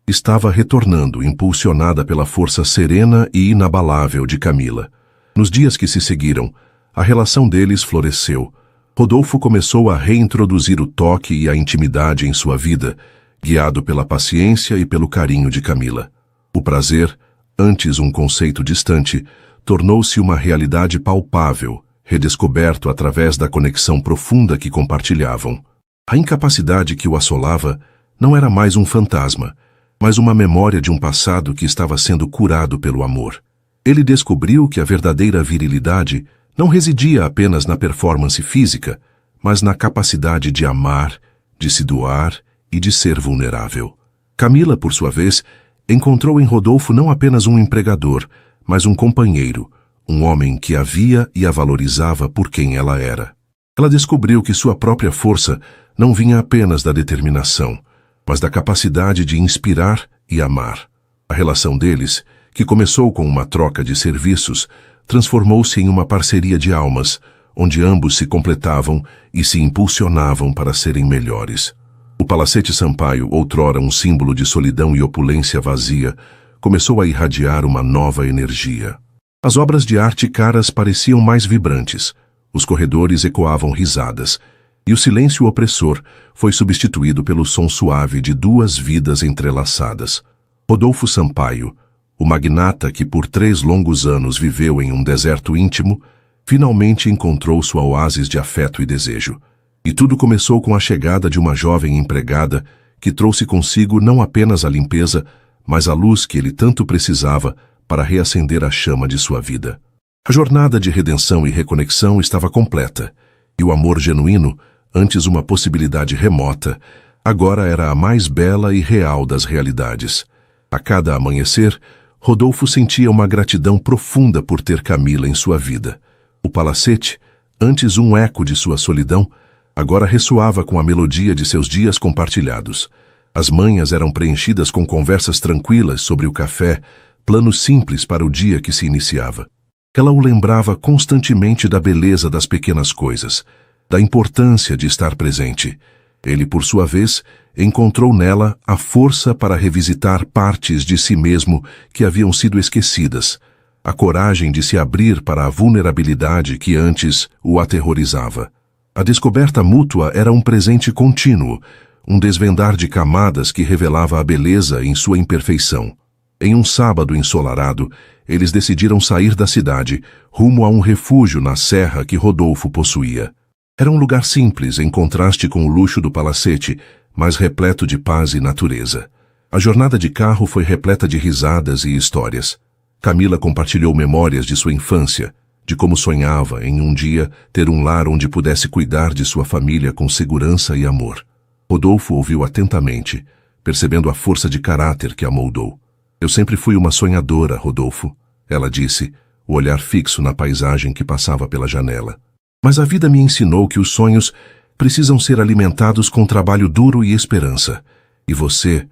estava retornando, impulsionada pela força serena e inabalável de Camila. Nos dias que se seguiram, a relação deles floresceu. Rodolfo começou a reintroduzir o toque e a intimidade em sua vida, guiado pela paciência e pelo carinho de Camila. O prazer, antes um conceito distante, tornou-se uma realidade palpável, redescoberto através da conexão profunda que compartilhavam. A incapacidade que o assolava não era mais um fantasma, mas uma memória de um passado que estava sendo curado pelo amor. Ele descobriu que a verdadeira virilidade não residia apenas na performance física, mas na capacidade de amar, de se doar e de ser vulnerável. Camila, por sua vez, encontrou em Rodolfo não apenas um empregador, mas um companheiro, um homem que a via e a valorizava por quem ela era. Ela descobriu que sua própria força não vinha apenas da determinação, mas da capacidade de inspirar e amar. A relação deles, que começou com uma troca de serviços, transformou-se em uma parceria de almas, onde ambos se completavam e se impulsionavam para serem melhores. O Palacete Sampaio, outrora um símbolo de solidão e opulência vazia, começou a irradiar uma nova energia. As obras de arte caras pareciam mais vibrantes, os corredores ecoavam risadas, e o silêncio opressor foi substituído pelo som suave de duas vidas entrelaçadas. Rodolfo Sampaio, o magnata que por 3 longos anos viveu em um deserto íntimo, finalmente encontrou sua oásis de afeto e desejo. E tudo começou com a chegada de uma jovem empregada que trouxe consigo não apenas a limpeza, mas a luz que ele tanto precisava para reacender a chama de sua vida. A jornada de redenção e reconexão estava completa, e o amor genuíno, antes uma possibilidade remota, agora era a mais bela e real das realidades. A cada amanhecer, Rodolfo sentia uma gratidão profunda por ter Camila em sua vida. O palacete, antes um eco de sua solidão, agora ressoava com a melodia de seus dias compartilhados. As manhãs eram preenchidas com conversas tranquilas sobre o café, planos simples para o dia que se iniciava. Ela o lembrava constantemente da beleza das pequenas coisas, da importância de estar presente. Ele, por sua vez, encontrou nela a força para revisitar partes de si mesmo que haviam sido esquecidas, a coragem de se abrir para a vulnerabilidade que antes o aterrorizava. A descoberta mútua era um presente contínuo, um desvendar de camadas que revelava a beleza em sua imperfeição. Em um sábado ensolarado, eles decidiram sair da cidade, rumo a um refúgio na serra que Rodolfo possuía. Era um lugar simples, em contraste com o luxo do palacete, mas repleto de paz e natureza. A jornada de carro foi repleta de risadas e histórias. Camila compartilhou memórias de sua infância, de como sonhava em um dia ter um lar onde pudesse cuidar de sua família com segurança e amor. Rodolfo ouviu atentamente, percebendo a força de caráter que a moldou. "Eu sempre fui uma sonhadora, Rodolfo", ela disse, o olhar fixo na paisagem que passava pela janela. "Mas a vida me ensinou que os sonhos precisam ser alimentados com trabalho duro e esperança. E você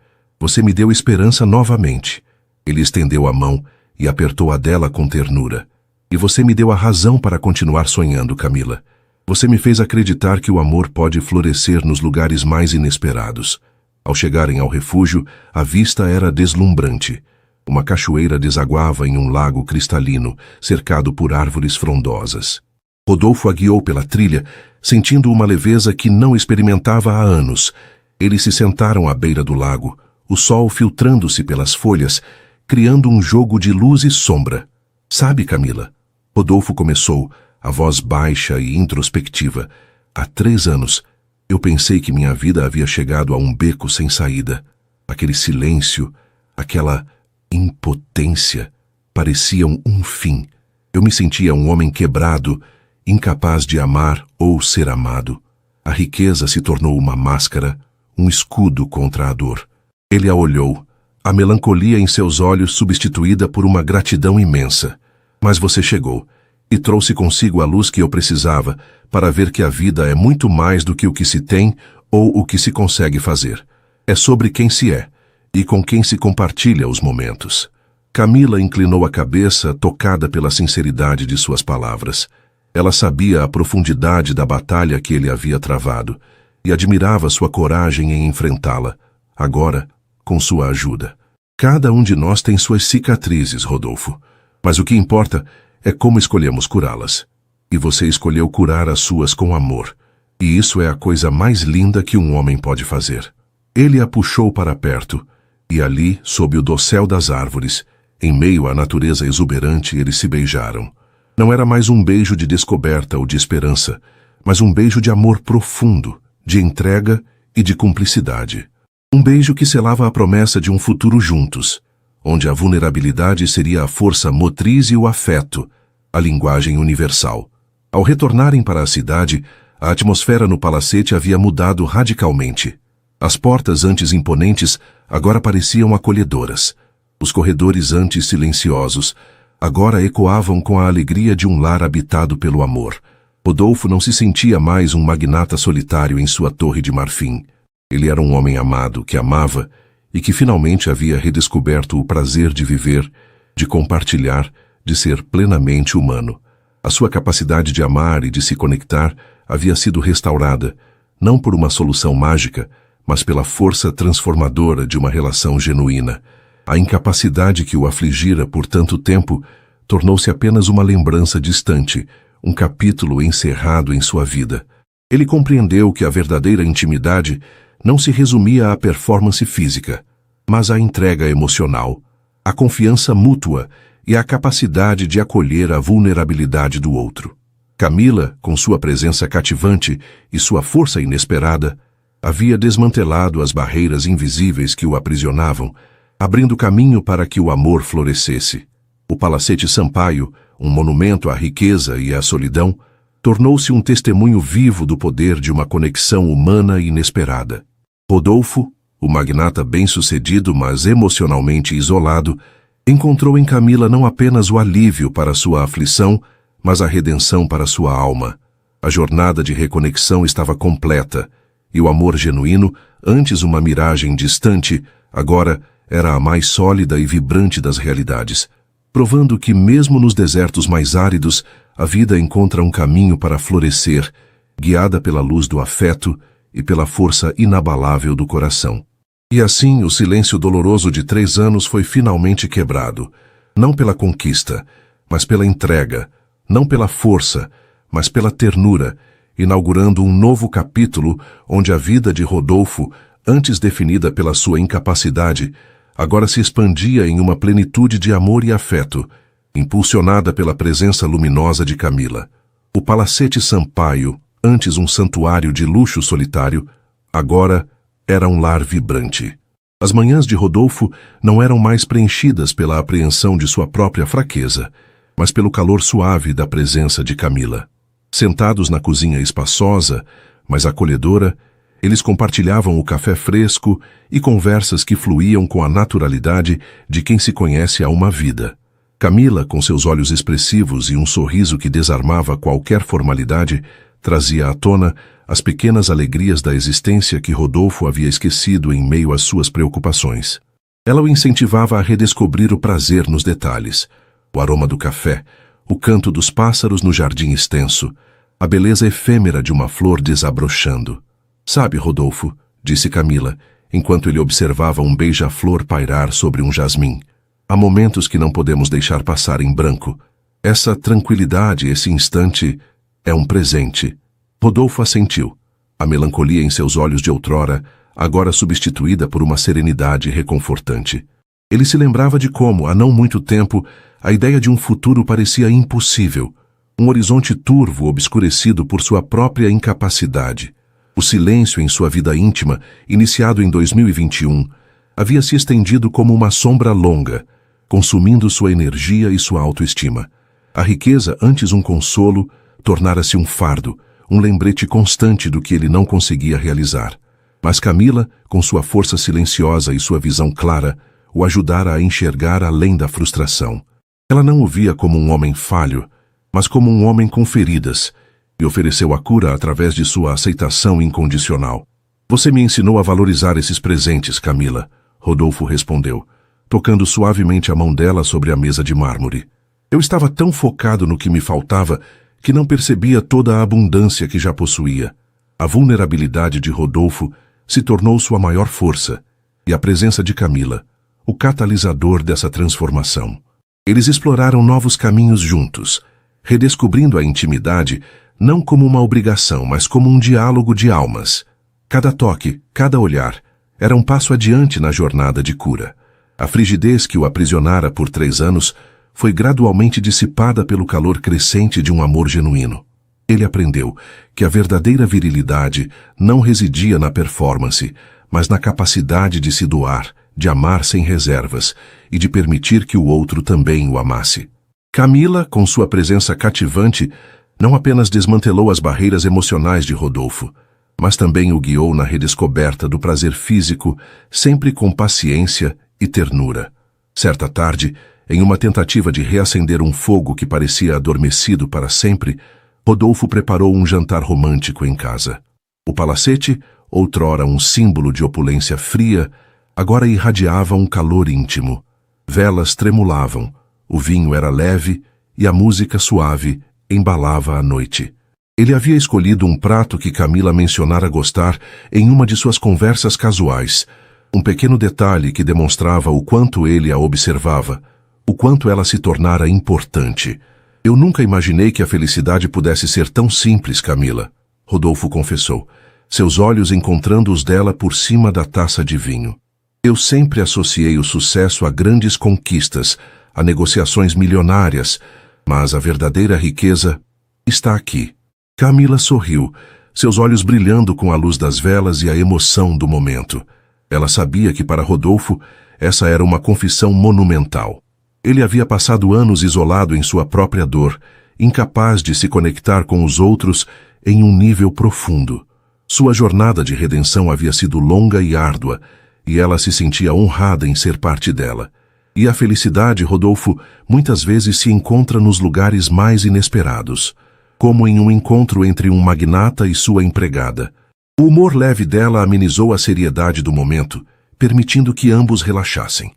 me deu esperança novamente." Ele estendeu a mão e apertou a dela com ternura. "E você me deu a razão para continuar sonhando, Camila. Você me fez acreditar que o amor pode florescer nos lugares mais inesperados." Ao chegarem ao refúgio, a vista era deslumbrante. Uma cachoeira desaguava em um lago cristalino, cercado por árvores frondosas. Rodolfo a guiou pela trilha, sentindo uma leveza que não experimentava há anos. Eles se sentaram à beira do lago, o sol filtrando-se pelas folhas, criando um jogo de luz e sombra. "Sabe, Camila, Rodolfo começou, a voz baixa e introspectiva. Há 3 anos, eu pensei que minha vida havia chegado a um beco sem saída. Aquele silêncio, aquela impotência, pareciam um fim. Eu me sentia um homem quebrado, incapaz de amar ou ser amado. A riqueza se tornou uma máscara, um escudo contra a dor. Ele a olhou, a melancolia em seus olhos substituída por uma gratidão imensa. Mas você chegou, e trouxe consigo a luz que eu precisava para ver que a vida é muito mais do que o que se tem ou o que se consegue fazer. É sobre quem se é, e com quem se compartilha os momentos. Camila inclinou a cabeça, tocada pela sinceridade de suas palavras. Ela sabia a profundidade da batalha que ele havia travado, e admirava sua coragem em enfrentá-la, agora, com sua ajuda. Cada um de nós tem suas cicatrizes, Rodolfo, mas o que importa é como escolhemos curá-las. E você escolheu curar as suas com amor, e isso é a coisa mais linda que um homem pode fazer. Ele a puxou para perto, e ali, sob o dossel das árvores, em meio à natureza exuberante, eles se beijaram. Não era mais um beijo de descoberta ou de esperança, mas um beijo de amor profundo, de entrega e de cumplicidade. Um beijo que selava a promessa de um futuro juntos, onde a vulnerabilidade seria a força motriz e o afeto, a linguagem universal. Ao retornarem para a cidade, a atmosfera no palacete havia mudado radicalmente. As portas antes imponentes agora pareciam acolhedoras. Os corredores antes silenciosos agora ecoavam com a alegria de um lar habitado pelo amor. Rodolfo não se sentia mais um magnata solitário em sua torre de marfim. Ele era um homem amado, que amava e que finalmente havia redescoberto o prazer de viver, de compartilhar, de ser plenamente humano. A sua capacidade de amar e de se conectar havia sido restaurada, não por uma solução mágica, mas pela força transformadora de uma relação genuína. A incapacidade que o afligira por tanto tempo tornou-se apenas uma lembrança distante, um capítulo encerrado em sua vida. Ele compreendeu que a verdadeira intimidade não se resumia à performance física, mas à entrega emocional, à confiança mútua e à capacidade de acolher a vulnerabilidade do outro. Camila, com sua presença cativante e sua força inesperada, havia desmantelado as barreiras invisíveis que o aprisionavam, abrindo caminho para que o amor florescesse. O Palacete Sampaio, um monumento à riqueza e à solidão, tornou-se um testemunho vivo do poder de uma conexão humana inesperada. Rodolfo, o magnata bem-sucedido, mas emocionalmente isolado, encontrou em Camila não apenas o alívio para sua aflição, mas a redenção para sua alma. A jornada de reconexão estava completa, e o amor genuíno, antes uma miragem distante, agora era a mais sólida e vibrante das realidades, provando que mesmo nos desertos mais áridos, a vida encontra um caminho para florescer, guiada pela luz do afeto e pela força inabalável do coração. E assim o silêncio doloroso de 3 anos foi finalmente quebrado, não pela conquista, mas pela entrega, não pela força, mas pela ternura, inaugurando um novo capítulo onde a vida de Rodolfo, antes definida pela sua incapacidade, agora se expandia em uma plenitude de amor e afeto, impulsionada pela presença luminosa de Camila. O Palacete Sampaio, antes um santuário de luxo solitário, agora era um lar vibrante. As manhãs de Rodolfo não eram mais preenchidas pela apreensão de sua própria fraqueza, mas pelo calor suave da presença de Camila. Sentados na cozinha espaçosa, mas acolhedora, eles compartilhavam o café fresco e conversas que fluíam com a naturalidade de quem se conhece há uma vida. Camila, com seus olhos expressivos e um sorriso que desarmava qualquer formalidade, trazia à tona as pequenas alegrias da existência que Rodolfo havia esquecido em meio às suas preocupações. Ela o incentivava a redescobrir o prazer nos detalhes, o aroma do café, o canto dos pássaros no jardim extenso, a beleza efêmera de uma flor desabrochando. Sabe, Rodolfo, disse Camila, enquanto ele observava um beija-flor pairar sobre um jasmim. Há momentos que não podemos deixar passar em branco. Essa tranquilidade, esse instante, é um presente. Rodolfo assentiu. A melancolia em seus olhos de outrora, agora substituída por uma serenidade reconfortante. Ele se lembrava de como, há não muito tempo, A ideia de um futuro parecia impossível. Um horizonte turvo obscurecido por sua própria incapacidade. O silêncio em sua vida íntima, iniciado em 2021, havia se estendido como uma sombra longa, consumindo sua energia e sua autoestima. A riqueza, antes um consolo, tornara-se um fardo, um lembrete constante do que ele não conseguia realizar. Mas Camila, com sua força silenciosa e sua visão clara, o ajudara a enxergar além da frustração. Ela não o via como um homem falho, mas como um homem com feridas, e ofereceu a cura através de sua aceitação incondicional. Você me ensinou a valorizar esses presentes, Camila, Rodolfo respondeu, tocando suavemente a mão dela sobre a mesa de mármore. Eu estava tão focado no que me faltava que não percebia toda a abundância que já possuía. A vulnerabilidade de Rodolfo se tornou sua maior força, e a presença de Camila, o catalisador dessa transformação. Eles exploraram novos caminhos juntos, redescobrindo a intimidade não como uma obrigação, mas como um diálogo de almas. Cada toque, cada olhar, era um passo adiante na jornada de cura. A frigidez que o aprisionara por 3 anos foi gradualmente dissipada pelo calor crescente de um amor genuíno. Ele aprendeu que a verdadeira virilidade não residia na performance, mas na capacidade de se doar, de amar sem reservas e de permitir que o outro também o amasse. Camila, com sua presença cativante, não apenas desmantelou as barreiras emocionais de Rodolfo, mas também o guiou na redescoberta do prazer físico, sempre com paciência e ternura. Certa tarde, em uma tentativa de reacender um fogo que parecia adormecido para sempre, Rodolfo preparou um jantar romântico em casa. O palacete, outrora um símbolo de opulência fria, agora irradiava um calor íntimo. Velas tremulavam, o vinho era leve e a música suave embalava a noite. Ele havia escolhido um prato que Camila mencionara gostar em uma de suas conversas casuais, um pequeno detalhe que demonstrava o quanto ele a observava, o quanto ela se tornara importante. Eu nunca imaginei que a felicidade pudesse ser tão simples, Camila, Rodolfo confessou, seus olhos encontrando os dela por cima da taça de vinho. Eu sempre associei o sucesso a grandes conquistas, a negociações milionárias, mas a verdadeira riqueza está aqui. Camila sorriu, seus olhos brilhando com a luz das velas e a emoção do momento. Ela sabia que para Rodolfo essa era uma confissão monumental. Ele havia passado anos isolado em sua própria dor, incapaz de se conectar com os outros em um nível profundo. Sua jornada de redenção havia sido longa e árdua, e ela se sentia honrada em ser parte dela. E a felicidade, Rodolfo, muitas vezes se encontra nos lugares mais inesperados, como em um encontro entre um magnata e sua empregada. O humor leve dela amenizou a seriedade do momento, permitindo que ambos relaxassem.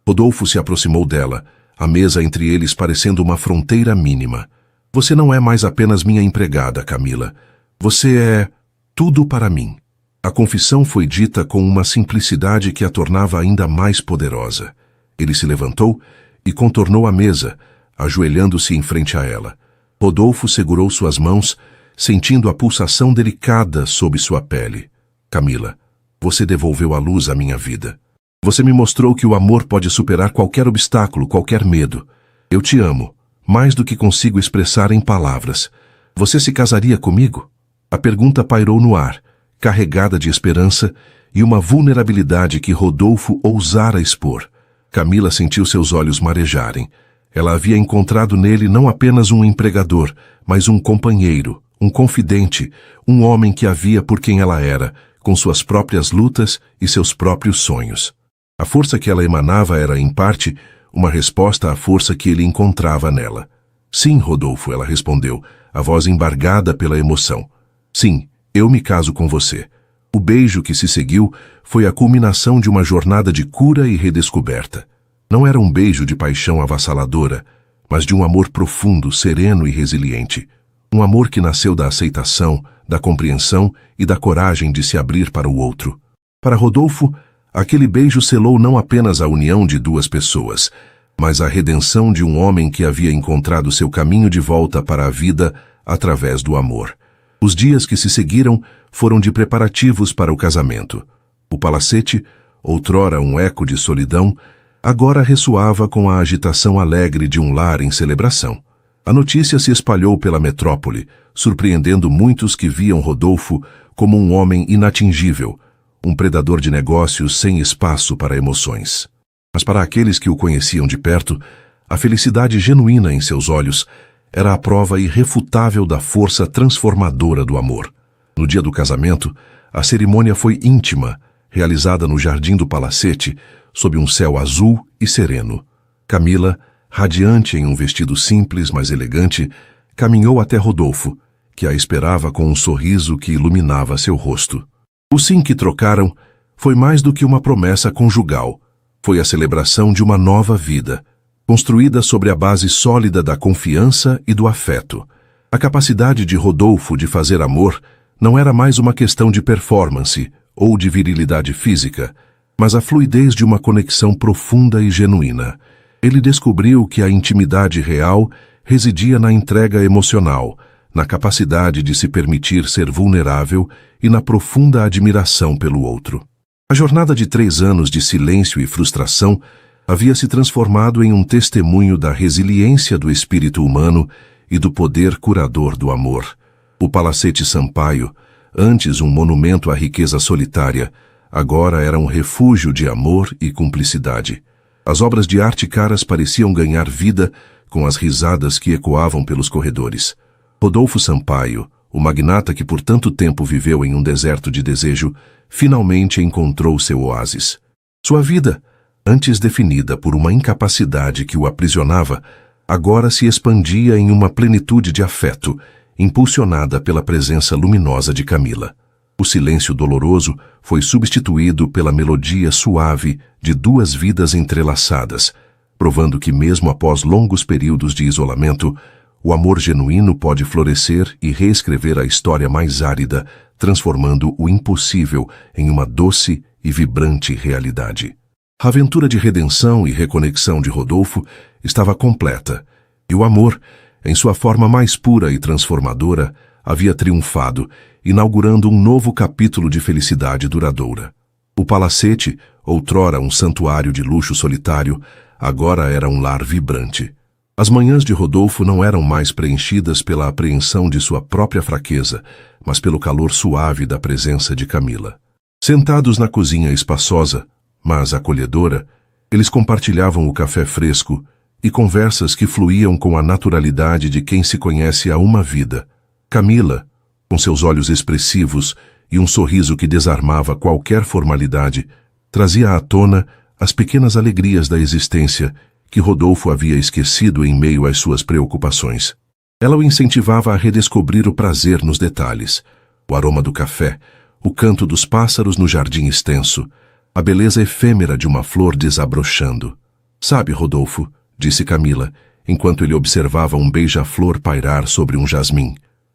Rodolfo se aproximou dela, a mesa entre eles parecendo uma fronteira mínima. Você não é mais apenas minha empregada, Camila. Você é tudo para mim. A confissão foi dita com uma simplicidade que a tornava ainda mais poderosa. Ele se levantou e contornou a mesa, ajoelhando-se em frente a ela. Rodolfo segurou suas mãos, sentindo a pulsação delicada sob sua pele. Camila, você devolveu a luz à minha vida. Você me mostrou que o amor pode superar qualquer obstáculo, qualquer medo. Eu te amo, mais do que consigo expressar em palavras. Você se casaria comigo? A pergunta pairou no ar, carregada de esperança e uma vulnerabilidade que Rodolfo ousara expor. Camila sentiu seus olhos marejarem. Ela havia encontrado nele não apenas um empregador, mas um companheiro, um confidente, um homem que a via por quem ela era, com suas próprias lutas e seus próprios sonhos. A força que ela emanava era, em parte, uma resposta à força que ele encontrava nela. Sim, Rodolfo, ela respondeu, a voz embargada pela emoção. Sim, eu me caso com você. O beijo que se seguiu foi a culminação de uma jornada de cura e redescoberta. Não era um beijo de paixão avassaladora, mas de um amor profundo, sereno e resiliente. Um amor que nasceu da aceitação, da compreensão e da coragem de se abrir para o outro. Para Rodolfo, aquele beijo selou não apenas a união de duas pessoas, mas a redenção de um homem que havia encontrado seu caminho de volta para a vida através do amor. Os dias que se seguiram foram de preparativos para o casamento. O palacete, outrora um eco de solidão, agora ressoava com a agitação alegre de um lar em celebração. A notícia se espalhou pela metrópole, surpreendendo muitos que viam Rodolfo como um homem inatingível, um predador de negócios sem espaço para emoções. Mas para aqueles que o conheciam de perto, a felicidade genuína em seus olhos era a prova irrefutável da força transformadora do amor. No dia do casamento, a cerimônia foi íntima, realizada no jardim do palacete, sob um céu azul e sereno. Camila, radiante em um vestido simples, mas elegante, caminhou até Rodolfo, que a esperava com um sorriso que iluminava seu rosto. O sim que trocaram foi mais do que uma promessa conjugal. Foi a celebração de uma nova vida, construída sobre a base sólida da confiança e do afeto. A capacidade de Rodolfo de fazer amor não era mais uma questão de performance ou de virilidade física, mas a fluidez de uma conexão profunda e genuína. Ele descobriu que a intimidade real residia na entrega emocional, na capacidade de se permitir ser vulnerável e na profunda admiração pelo outro. A jornada de 3 anos de silêncio e frustração havia se transformado em um testemunho da resiliência do espírito humano e do poder curador do amor. O Palacete Sampaio, antes um monumento à riqueza solitária, agora era um refúgio de amor e cumplicidade. As obras de arte caras pareciam ganhar vida com as risadas que ecoavam pelos corredores. Rodolfo Sampaio, o magnata que por tanto tempo viveu em um deserto de desejo, finalmente encontrou seu oásis. Sua vida, antes definida por uma incapacidade que o aprisionava, agora se expandia em uma plenitude de afeto, impulsionada pela presença luminosa de Camila. O silêncio doloroso foi substituído pela melodia suave de 2 vidas entrelaçadas, provando que mesmo após longos períodos de isolamento, o amor genuíno pode florescer e reescrever a história mais árida, transformando o impossível em uma doce e vibrante realidade. A aventura de redenção e reconexão de Rodolfo estava completa, e o amor, em sua forma mais pura e transformadora, havia triunfado, inaugurando um novo capítulo de felicidade duradoura. O palacete, outrora um santuário de luxo solitário, agora era um lar vibrante. As manhãs de Rodolfo não eram mais preenchidas pela apreensão de sua própria fraqueza, mas pelo calor suave da presença de Camila. Sentados na cozinha espaçosa, mas acolhedora, eles compartilhavam o café fresco e conversas que fluíam com a naturalidade de quem se conhece há uma vida. Camila, com seus olhos expressivos e um sorriso que desarmava qualquer formalidade, trazia à tona as pequenas alegrias da existência que Rodolfo havia esquecido em meio às suas preocupações. Ela o incentivava a redescobrir o prazer nos detalhes, o aroma do café, o canto dos pássaros no jardim extenso, a beleza efêmera de uma flor desabrochando. Sabe, Rodolfo, disse Camila, enquanto ele observava um beija-flor pairar sobre um jasmim.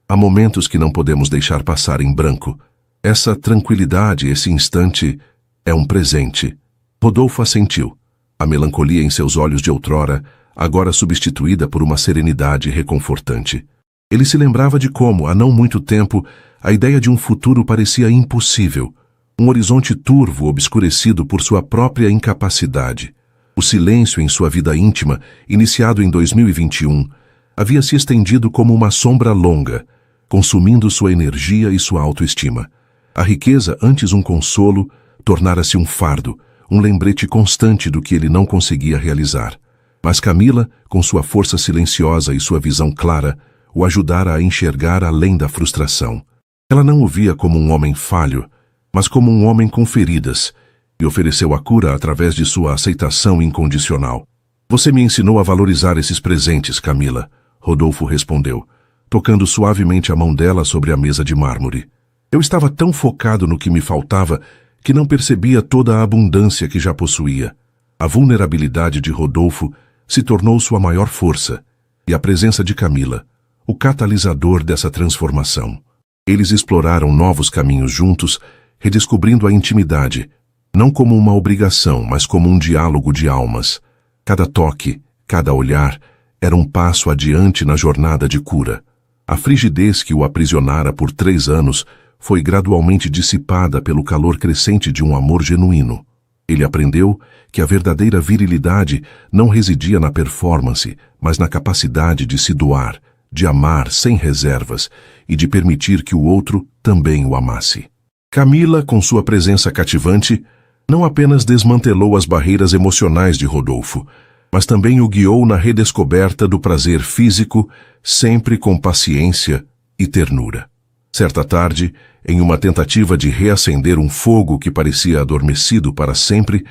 Há momentos que não podemos deixar passar em branco. Essa tranquilidade, esse instante, é um presente. Rodolfo assentiu. A melancolia em seus olhos de outrora, agora substituída por uma serenidade reconfortante. Ele se lembrava de como, há não muito tempo, a ideia de um futuro parecia impossível, um horizonte turvo obscurecido por sua própria incapacidade. O silêncio em sua vida íntima, iniciado em 2021, havia se estendido como uma sombra longa, consumindo sua energia e sua autoestima. A riqueza, antes um consolo, tornara-se um fardo, um lembrete constante do que ele não conseguia realizar. Mas Camila, com sua força silenciosa e sua visão clara, o ajudara a enxergar além da frustração. Ela não o via como um homem falho, mas como um homem com feridas, e ofereceu a cura através de sua aceitação incondicional. Você me ensinou a valorizar esses presentes, Camila, Rodolfo respondeu, tocando suavemente a mão dela sobre a mesa de mármore. Eu estava tão focado no que me faltava que não percebia toda a abundância que já possuía. A vulnerabilidade de Rodolfo se tornou sua maior força, e a presença de Camila, o catalisador dessa transformação. Eles exploraram novos caminhos juntos, redescobrindo a intimidade, não como uma obrigação, mas como um diálogo de almas. Cada toque, cada olhar, era um passo adiante na jornada de cura. A frigidez que o aprisionara por 3 anos foi gradualmente dissipada pelo calor crescente de um amor genuíno. Ele aprendeu que a verdadeira virilidade não residia na performance, mas na capacidade de se doar, de amar sem reservas e de permitir que o outro também o amasse. Camila, com sua presença cativante, não apenas desmantelou as barreiras emocionais de Rodolfo, mas também o guiou na redescoberta do prazer físico, sempre com paciência e ternura. Certa tarde, em uma tentativa de reacender um fogo que parecia adormecido para sempre,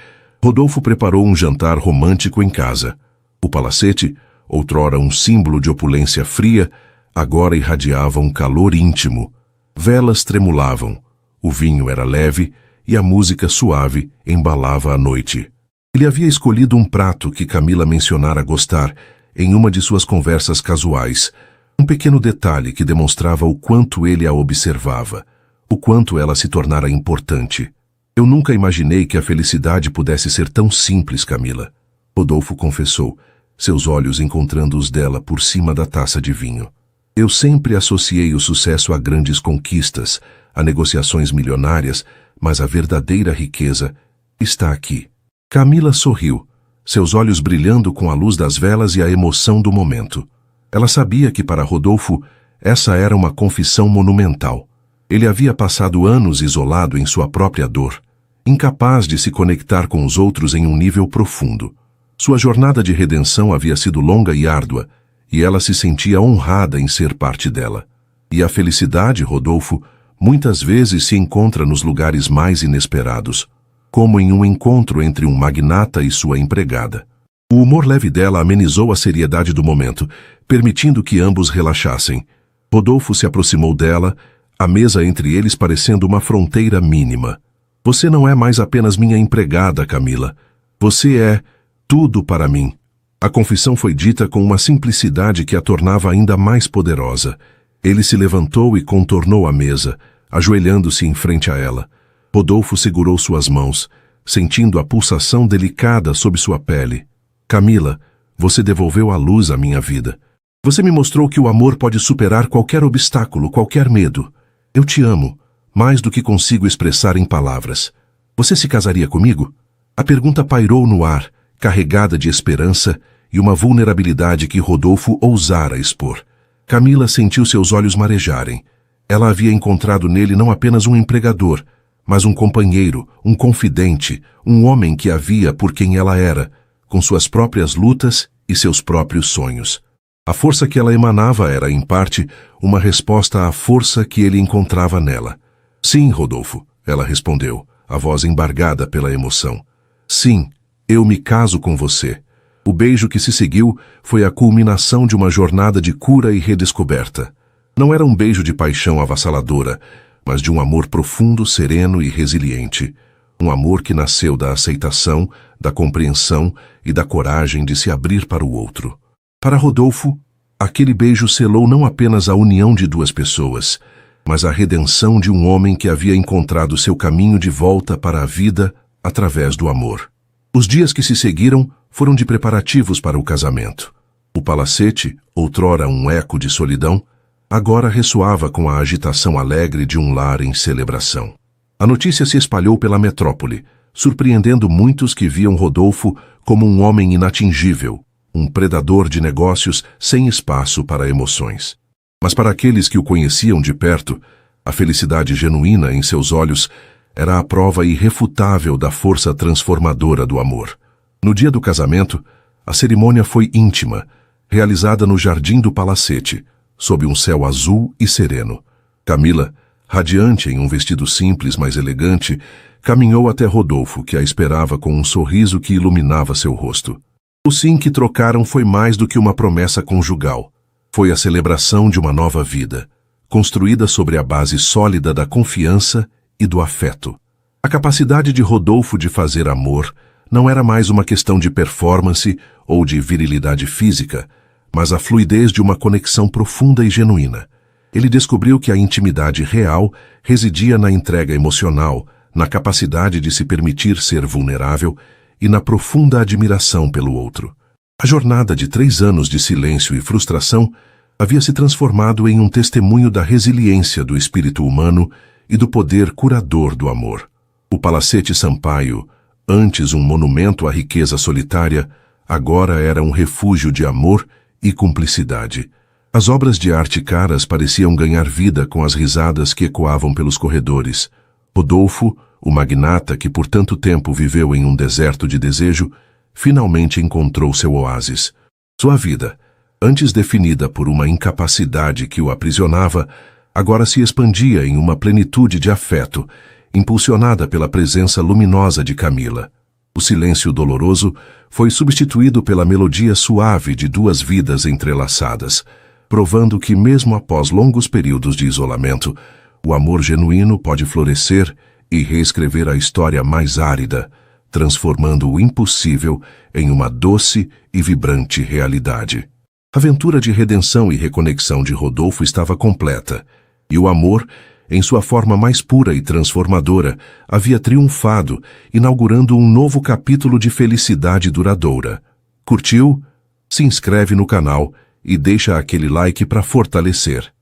Rodolfo preparou um jantar romântico em casa. O palacete, outrora um símbolo de opulência fria, agora irradiava um calor íntimo. Velas tremulavam, o vinho era leve e a música suave embalava a noite. Ele havia escolhido um prato que Camila mencionara gostar em uma de suas conversas casuais, um pequeno detalhe que demonstrava o quanto ele a observava, o quanto ela se tornara importante. Eu nunca imaginei que a felicidade pudesse ser tão simples, Camila. Rodolfo confessou, seus olhos encontrando os dela por cima da taça de vinho. Eu sempre associei o sucesso a grandes conquistas, a negociações milionárias, mas a verdadeira riqueza está aqui. Camila sorriu, seus olhos brilhando com a luz das velas e a emoção do momento. Ela sabia que para Rodolfo essa era uma confissão monumental. Ele havia passado anos isolado em sua própria dor, incapaz de se conectar com os outros em um nível profundo. Sua jornada de redenção havia sido longa e árdua, e ela se sentia honrada em ser parte dela. E a felicidade, Rodolfo, muitas vezes se encontra nos lugares mais inesperados, como em um encontro entre um magnata e sua empregada. O humor leve dela amenizou a seriedade do momento, permitindo que ambos relaxassem. Rodolfo se aproximou dela, a mesa entre eles parecendo uma fronteira mínima. Você não é mais apenas minha empregada, Camila. Você é tudo para mim. A confissão foi dita com uma simplicidade que a tornava ainda mais poderosa. Ele se levantou e contornou a mesa, ajoelhando-se em frente a ela. Rodolfo segurou suas mãos, sentindo a pulsação delicada sob sua pele. Camila, você devolveu a luz à minha vida. Você me mostrou que o amor pode superar qualquer obstáculo, qualquer medo. Eu te amo, mais do que consigo expressar em palavras. Você se casaria comigo? A pergunta pairou no ar, carregada de esperança e uma vulnerabilidade que Rodolfo ousara expor. Camila sentiu seus olhos marejarem. Ela havia encontrado nele não apenas um empregador, mas um companheiro, um confidente, um homem que a via por quem ela era, com suas próprias lutas e seus próprios sonhos. A força que ela emanava era, em parte, uma resposta à força que ele encontrava nela. Sim, Rodolfo, ela respondeu, a voz embargada pela emoção. Sim, eu me caso com você. O beijo que se seguiu foi a culminação de uma jornada de cura e redescoberta. Não era um beijo de paixão avassaladora, mas de um amor profundo, sereno e resiliente. Um amor que nasceu da aceitação, da compreensão e da coragem de se abrir para o outro. Para Rodolfo, aquele beijo selou não apenas a união de duas pessoas, mas a redenção de um homem que havia encontrado seu caminho de volta para a vida através do amor. Os dias que se seguiram foram de preparativos para o casamento. O palacete, outrora um eco de solidão, agora ressoava com a agitação alegre de um lar em celebração. A notícia se espalhou pela metrópole, surpreendendo muitos que viam Rodolfo como um homem inatingível, um predador de negócios sem espaço para emoções. Mas para aqueles que o conheciam de perto, a felicidade genuína em seus olhos era a prova irrefutável da força transformadora do amor. No dia do casamento, a cerimônia foi íntima, realizada no jardim do palacete, sob um céu azul e sereno. Camila, radiante em um vestido simples, mas elegante, caminhou até Rodolfo, que a esperava com um sorriso que iluminava seu rosto. O sim que trocaram foi mais do que uma promessa conjugal. Foi a celebração de uma nova vida, construída sobre a base sólida da confiança e do afeto. A capacidade de Rodolfo de fazer amor não era mais uma questão de performance ou de virilidade física, mas a fluidez de uma conexão profunda e genuína. Ele descobriu que a intimidade real residia na entrega emocional, na capacidade de se permitir ser vulnerável e na profunda admiração pelo outro. A jornada de 3 anos de silêncio e frustração havia se transformado em um testemunho da resiliência do espírito humano e do poder curador do amor. O Palacete Sampaio, Antes um monumento à riqueza solitária, agora era um refúgio de amor e cumplicidade. As obras de arte caras pareciam ganhar vida com as risadas que ecoavam pelos corredores. Rodolfo, o magnata que por tanto tempo viveu em um deserto de desejo, finalmente encontrou seu oásis. Sua vida, antes definida por uma incapacidade que o aprisionava, agora se expandia em uma plenitude de afeto, impulsionada pela presença luminosa de Camila. O silêncio doloroso foi substituído pela melodia suave de duas vidas entrelaçadas, provando que mesmo após longos períodos de isolamento, o amor genuíno pode florescer e reescrever a história mais árida, transformando o impossível em uma doce e vibrante realidade. A aventura de redenção e reconexão de Rodolfo estava completa, e o amor, em sua forma mais pura e transformadora, havia triunfado, inaugurando um novo capítulo de felicidade duradoura. Curtiu? Se inscreve no canal e deixa aquele like para fortalecer.